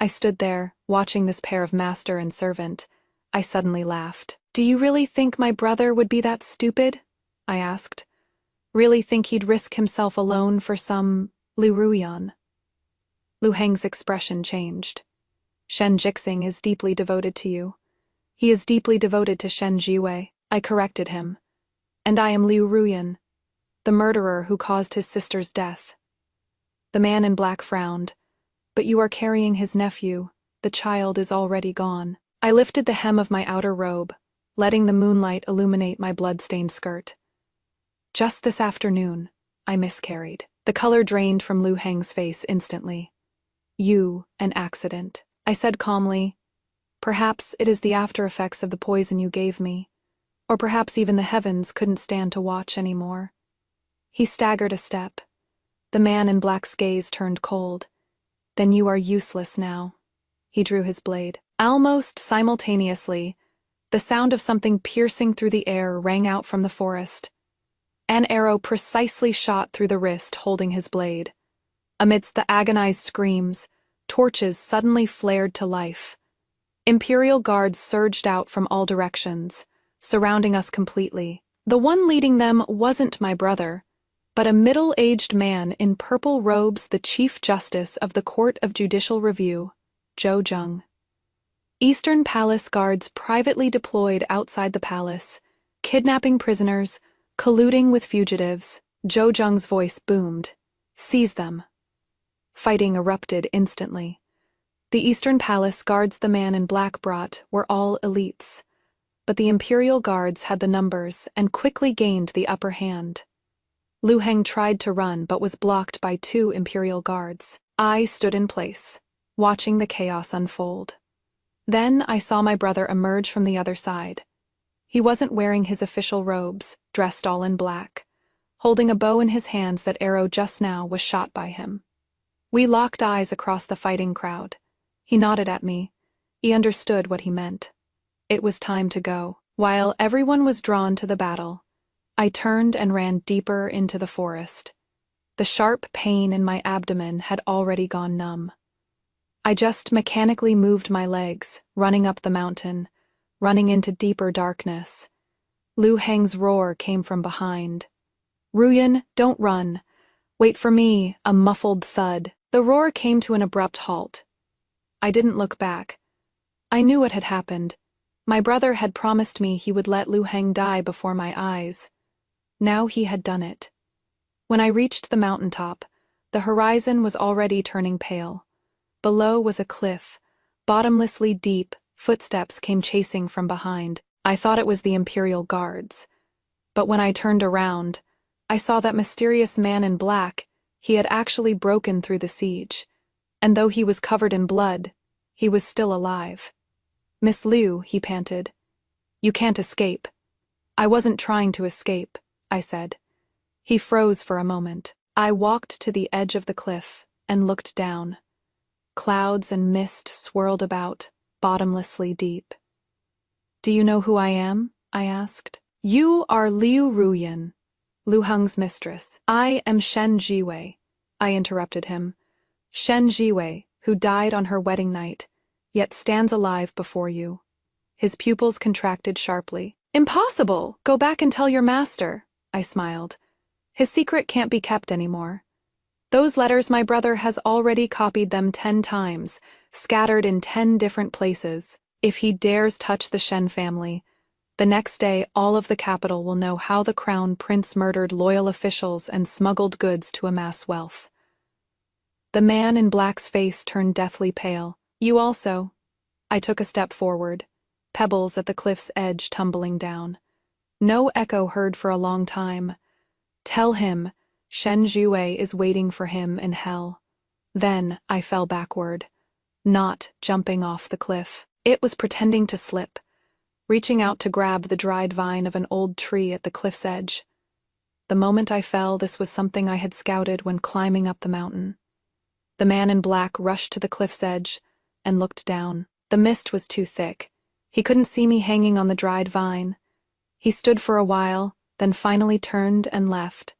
S1: I stood there, watching this pair of master and servant. I suddenly laughed. "Do you really think my brother would be that stupid?" I asked. "Really think he'd risk himself alone for some Lu Ruyan?" Lu Heng's expression changed. "Shen Jixing is deeply devoted to you. He is deeply devoted to Shen Jiwei," I corrected him. "And I am Liu Ruyan, the murderer who caused his sister's death." The man in black frowned. "But you are carrying his nephew. The child is already gone." I lifted the hem of my outer robe, letting the moonlight illuminate my blood-stained skirt. "Just this afternoon, I miscarried." The color drained from Lu Heng's face instantly. "You, an accident," I said calmly. "Perhaps it is the after-effects of the poison you gave me, or perhaps even the heavens couldn't stand to watch anymore." He staggered a step. The man in black's gaze turned cold. "Then you are useless now." He drew his blade. Almost simultaneously, the sound of something piercing through the air rang out from the forest. An arrow precisely shot through the wrist holding his blade. Amidst the agonized screams, torches suddenly flared to life. Imperial guards surged out from all directions, surrounding us completely. The one leading them wasn't my brother, but a middle-aged man in purple robes, the Chief Justice of the Court of Judicial Review, Zhou Zheng. Eastern Palace guards privately deployed outside the palace, kidnapping prisoners, colluding with fugitives. Zhou Zheng's voice boomed. "Seize them." Fighting erupted instantly. The Eastern Palace guards the man in black brought were all elites, but the Imperial Guards had the numbers and quickly gained the upper hand. Lu Heng tried to run but was blocked by 2 Imperial Guards. I stood in place, watching the chaos unfold. Then I saw my brother emerge from the other side. He wasn't wearing his official robes, dressed all in black. Holding a bow in his hands, that arrow just now was shot by him. We locked eyes across the fighting crowd. He nodded at me. He understood what he meant. It was time to go. While everyone was drawn to the battle, I turned and ran deeper into the forest. The sharp pain in my abdomen had already gone numb. I just mechanically moved my legs, running up the mountain, running into deeper darkness. Liu Heng's roar came from behind. "Ruyan, don't run. Wait for me," a muffled thud. The roar came to an abrupt halt. I didn't look back. I knew what had happened. My brother had promised me he would let Liu Heng die before my eyes. Now he had done it. When I reached the mountaintop, the horizon was already turning pale. Below was a cliff, bottomlessly deep. Footsteps came chasing from behind. I thought it was the Imperial Guards. But when I turned around, I saw that mysterious man in black. He had actually broken through the siege. And though he was covered in blood, he was still alive. "Miss Liu," he panted. "You can't escape." "I wasn't trying to escape," I said. He froze for a moment. I walked to the edge of the cliff and looked down. Clouds and mist swirled about, bottomlessly deep. "Do you know who I am?" I asked. "You are Liu Ruyan, Liu Heng's mistress." "I am Shen Jiwei," I interrupted him. "Shen Jiwei, who died on her wedding night, yet stands alive before you." His pupils contracted sharply. "Impossible! Go back and tell your master," I smiled. "His secret can't be kept anymore. Those letters, my brother has already copied them 10 times, scattered in 10 different places. If he dares touch the Shen family, the next day all of the capital will know how the crown prince murdered loyal officials and smuggled goods to amass wealth." The man in black's face turned deathly pale. "You also." I took a step forward, pebbles at the cliff's edge tumbling down. No echo heard for a long time. "Tell him Shen Jiwei is waiting for him in hell." Then I fell backward, not jumping off the cliff. It was pretending to slip, reaching out to grab the dried vine of an old tree at the cliff's edge. The moment I fell, this was something I had scouted when climbing up the mountain. The man in black rushed to the cliff's edge and looked down. The mist was too thick. He couldn't see me hanging on the dried vine. He stood for a while, then finally turned and left.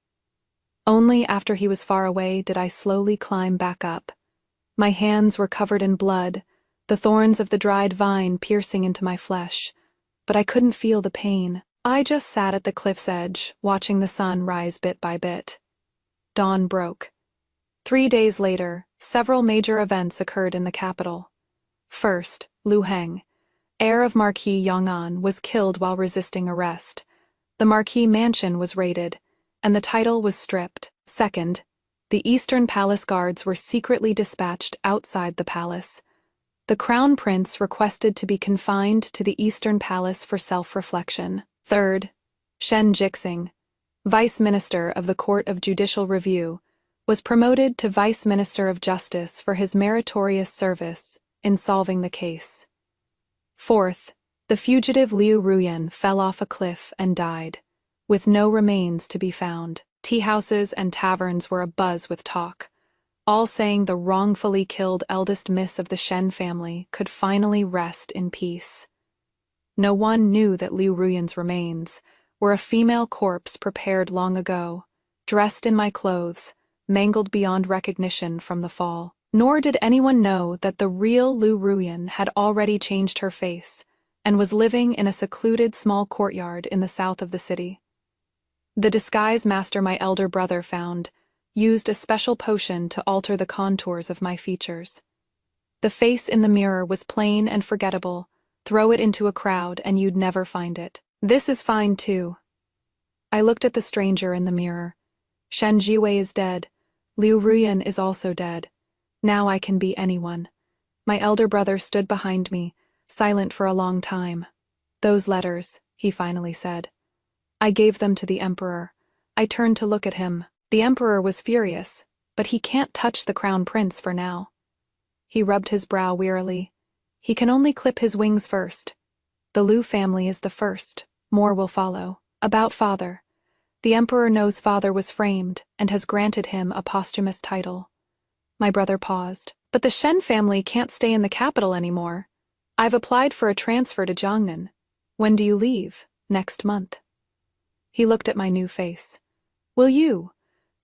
S1: Only after he was far away did I slowly climb back up. My hands were covered in blood, the thorns of the dried vine piercing into my flesh, but I couldn't feel the pain. I just sat at the cliff's edge, watching the sun rise bit by bit. Dawn broke. 3 days later, several major events occurred in the capital. First, Liu Heng, heir of Marquis Yong'an, was killed while resisting arrest. The Marquis mansion was raided, and the title was stripped. Second, the Eastern Palace guards were secretly dispatched outside the palace. The Crown Prince requested to be confined to the Eastern Palace for self-reflection. Third, Shen Jixing, Vice Minister of the Court of Judicial Review, was promoted to Vice Minister of Justice for his meritorious service in solving the case. Fourth, the fugitive Liu Ruyan fell off a cliff and died, with no remains to be found. Tea houses and taverns were abuzz with talk, all saying the wrongfully killed eldest miss of the Shen family could finally rest in peace. No one knew that Liu Ruyan's remains were a female corpse prepared long ago, dressed in my clothes, mangled beyond recognition from the fall. Nor did anyone know that the real Liu Ruyan had already changed her face and was living in a secluded small courtyard in the south of the city. The disguise master my elder brother found used a special potion to alter the contours of my features. The face in the mirror was plain and forgettable. Throw it into a crowd and you'd never find it. "This is fine too." I looked at the stranger in the mirror. Shen Jiwei is dead. Liu Ruyan is also dead. Now I can be anyone. My elder brother stood behind me, silent for a long time. "Those letters," he finally said. "I gave them to the Emperor." I turned to look at him. The Emperor was furious, but he can't touch the Crown Prince for now. He rubbed his brow wearily. He can only clip his wings first. The Liu family is the first. More will follow. About father. The Emperor knows father was framed and has granted him a posthumous title. My brother paused. But the Shen family can't stay in the capital anymore. I've applied for a transfer to Jiangnan. When do you leave? Next month. He looked at my new face. Will you?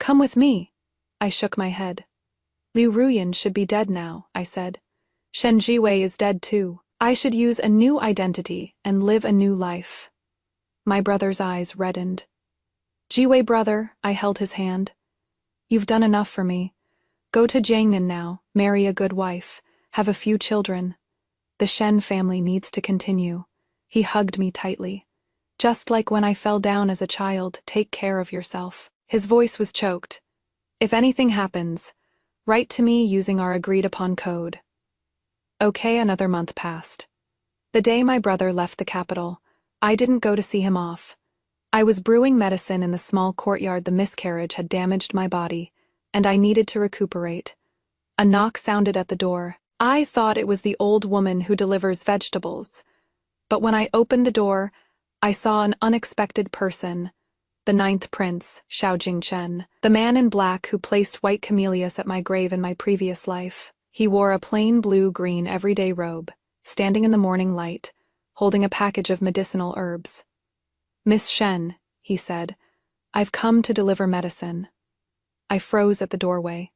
S1: Come with me. I shook my head. Liu Ruyan should be dead now, I said. Shen Jiwei is dead too. I should use a new identity and live a new life. My brother's eyes reddened. Jiwei brother, I held his hand. You've done enough for me. Go to Jiangnan now, marry a good wife, have a few children. The Shen family needs to continue. He hugged me tightly. Just like when I fell down as a child, take care of yourself. His voice was choked. If anything happens, write to me using our agreed-upon code. Okay, another month passed. The day my brother left the capital, I didn't go to see him off. I was brewing medicine in the small courtyard. The miscarriage had damaged my body, and I needed to recuperate. A knock sounded at the door. I thought it was the old woman who delivers vegetables. But when I opened the door, I saw an unexpected person. The ninth prince, Xiao Jingchen, the man in black who placed white camellias at my grave in my previous life. He wore a plain blue-green everyday robe, standing in the morning light, holding a package of medicinal herbs. Miss Shen, he said, I've come to deliver medicine. I froze at the doorway.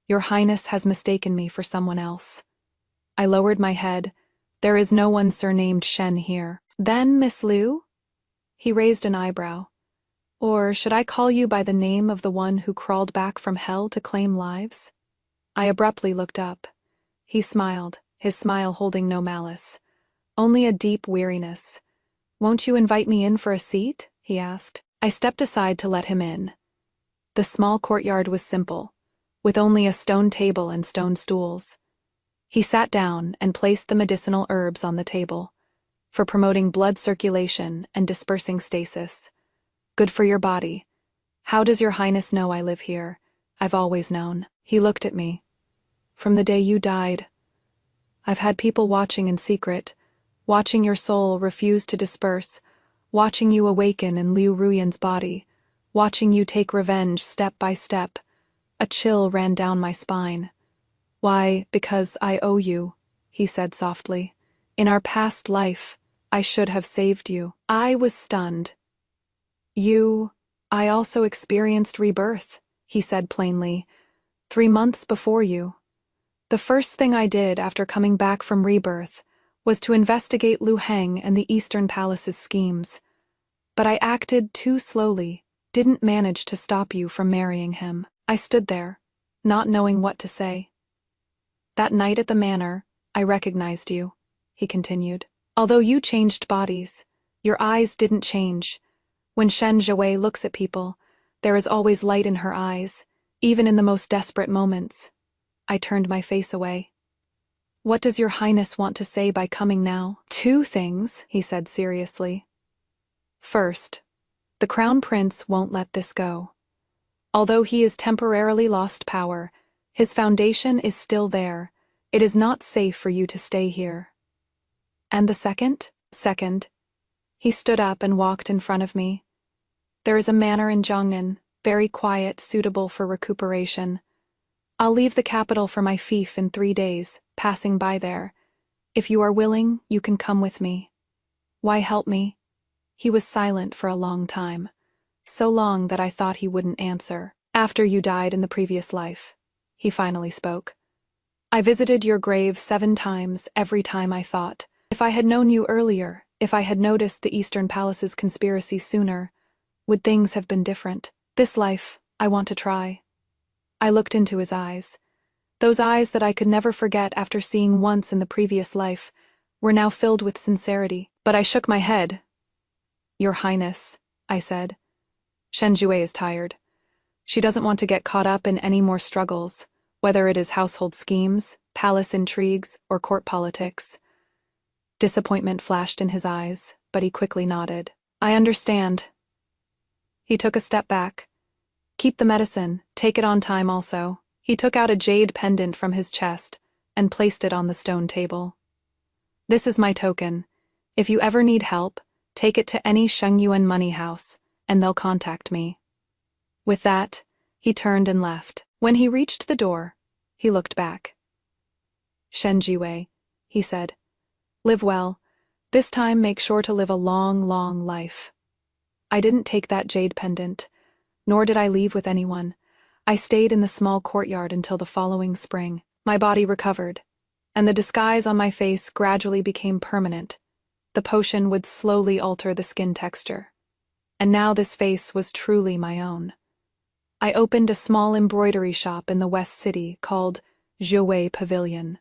S1: Your Highness has mistaken me for someone else. I lowered my head. There is no one surnamed Shen here. Then, Miss Liu? He raised an eyebrow. Or should I call you by the name of the one who crawled back from hell to claim lives? I abruptly looked up. He smiled, his smile holding no malice. Only a deep weariness. Won't you invite me in for a seat? He asked. I stepped aside to let him in. The small courtyard was simple, with only a stone table and stone stools. He sat down and placed the medicinal herbs on the table, for promoting blood circulation and dispersing stasis. Good for your body. How does your Highness know I live here? I've always known. He looked at me. From the day you died, I've had people watching in secret, watching your soul refuse to disperse, watching you awaken in Liu Ruyan's body, watching you take revenge step by step. A chill ran down my spine. Why, because I owe you, he said softly. In our past life, I should have saved you. I was stunned. I also experienced rebirth, he said plainly, 3 months before you. The first thing I did after coming back from rebirth was to investigate Lu Heng and the Eastern Palace's schemes. But I acted too slowly, didn't manage to stop you from marrying him. I stood there, not knowing what to say. That night at the manor, I recognized you, he continued. Although you changed bodies, your eyes didn't change. When Shen Jiwei looks at people, there is always light in her eyes, even in the most desperate moments. I turned my face away. What does your Highness want to say by coming now? 2 things, he said seriously. First, the Crown Prince won't let this go. Although he has temporarily lost power, his foundation is still there. It is not safe for you to stay here. And the second? He stood up and walked in front of me. There is a manor in Jiangnan, very quiet, suitable for recuperation. I'll leave the capital for my fief in 3 days, passing by there. If you are willing, you can come with me. Why help me? He was silent for a long time. So long that I thought he wouldn't answer. After you died in the previous life, he finally spoke. I visited your grave 7 times, every time I thought, if I had known you earlier, if I had noticed the Eastern Palace's conspiracy sooner, would things have been different? This life, I want to try. I looked into his eyes. Those eyes that I could never forget after seeing once in the previous life were now filled with sincerity, but I shook my head. Your Highness, I said. Shen Jiwei is tired. She doesn't want to get caught up in any more struggles, whether it is household schemes, palace intrigues, or court politics. Disappointment flashed in his eyes, but he quickly nodded. I understand. He took a step back. Keep the medicine, take it on time also. He took out a jade pendant from his chest and placed it on the stone table. This is my token. If you ever need help, take it to any Shengyuan money house, and they'll contact me. With that, he turned and left. When he reached the door, He looked back. Shen Jiwei, he said. Live well. This time make sure to live a long, long life. I didn't take that jade pendant, nor did I leave with anyone. I stayed in the small courtyard until the following spring. My body recovered, and the disguise on my face gradually became permanent. The potion would slowly alter the skin texture. And now this face was truly my own. I opened a small embroidery shop in the West City called Jiwei Pavilion.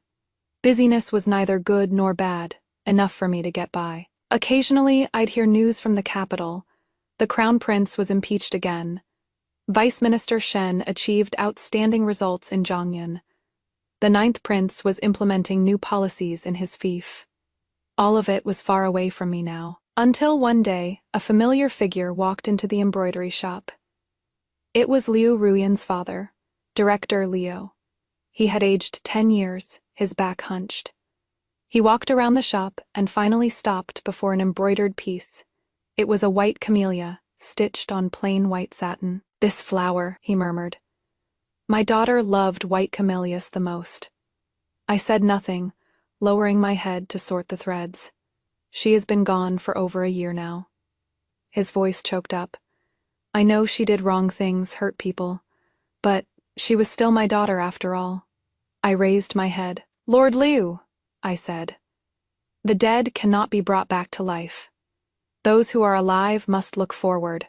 S1: Busyness was neither good nor bad, enough for me to get by. Occasionally, I'd hear news from the capital. The Crown Prince was impeached again. Vice Minister Shen achieved outstanding results in Zhongyun. The Ninth Prince was implementing new policies in his fief. All of it was far away from me now. Until one day, a familiar figure walked into the embroidery shop. It was Liu Ruyan's father, Director Liu. He had aged 10 years, his back hunched. He walked around the shop and finally stopped before an embroidered piece. It was a white camellia, stitched on plain white satin. This flower, he murmured. My daughter loved white camellias the most. I said nothing, lowering my head to sort the threads. She has been gone for over a year now. His voice choked up. I know she did wrong things, hurt people, but she was still my daughter after all. I raised my head. Lord Liu, I said. The dead cannot be brought back to life. Those who are alive must look forward.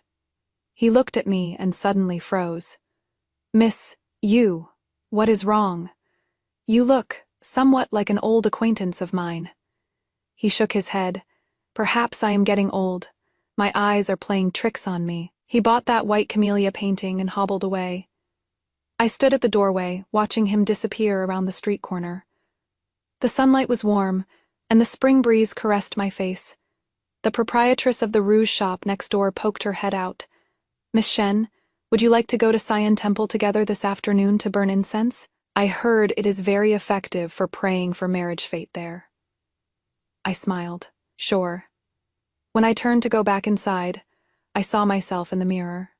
S1: He looked at me and suddenly froze. Miss, you, what is wrong? You look somewhat like an old acquaintance of mine. He shook his head. Perhaps I am getting old. My eyes are playing tricks on me. He bought that white camellia painting and hobbled away. I stood at the doorway, watching him disappear around the street corner. The sunlight was warm, and the spring breeze caressed my face. The proprietress of the rouge shop next door poked her head out. Miss Shen, would you like to go to Xian Temple together this afternoon to burn incense? I heard it is very effective for praying for marriage fate there. I smiled. Sure. When I turned to go back inside, I saw myself in the mirror.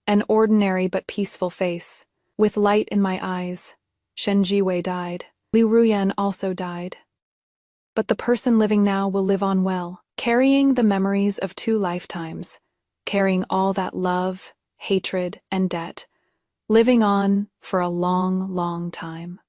S1: An ordinary but peaceful face, with light in my eyes. Shen Jiwei died. Liu Ruyan also died. But the person living now will live on well, carrying the memories of 2 lifetimes, carrying all that love, hatred, and debt, living on for a long, long time.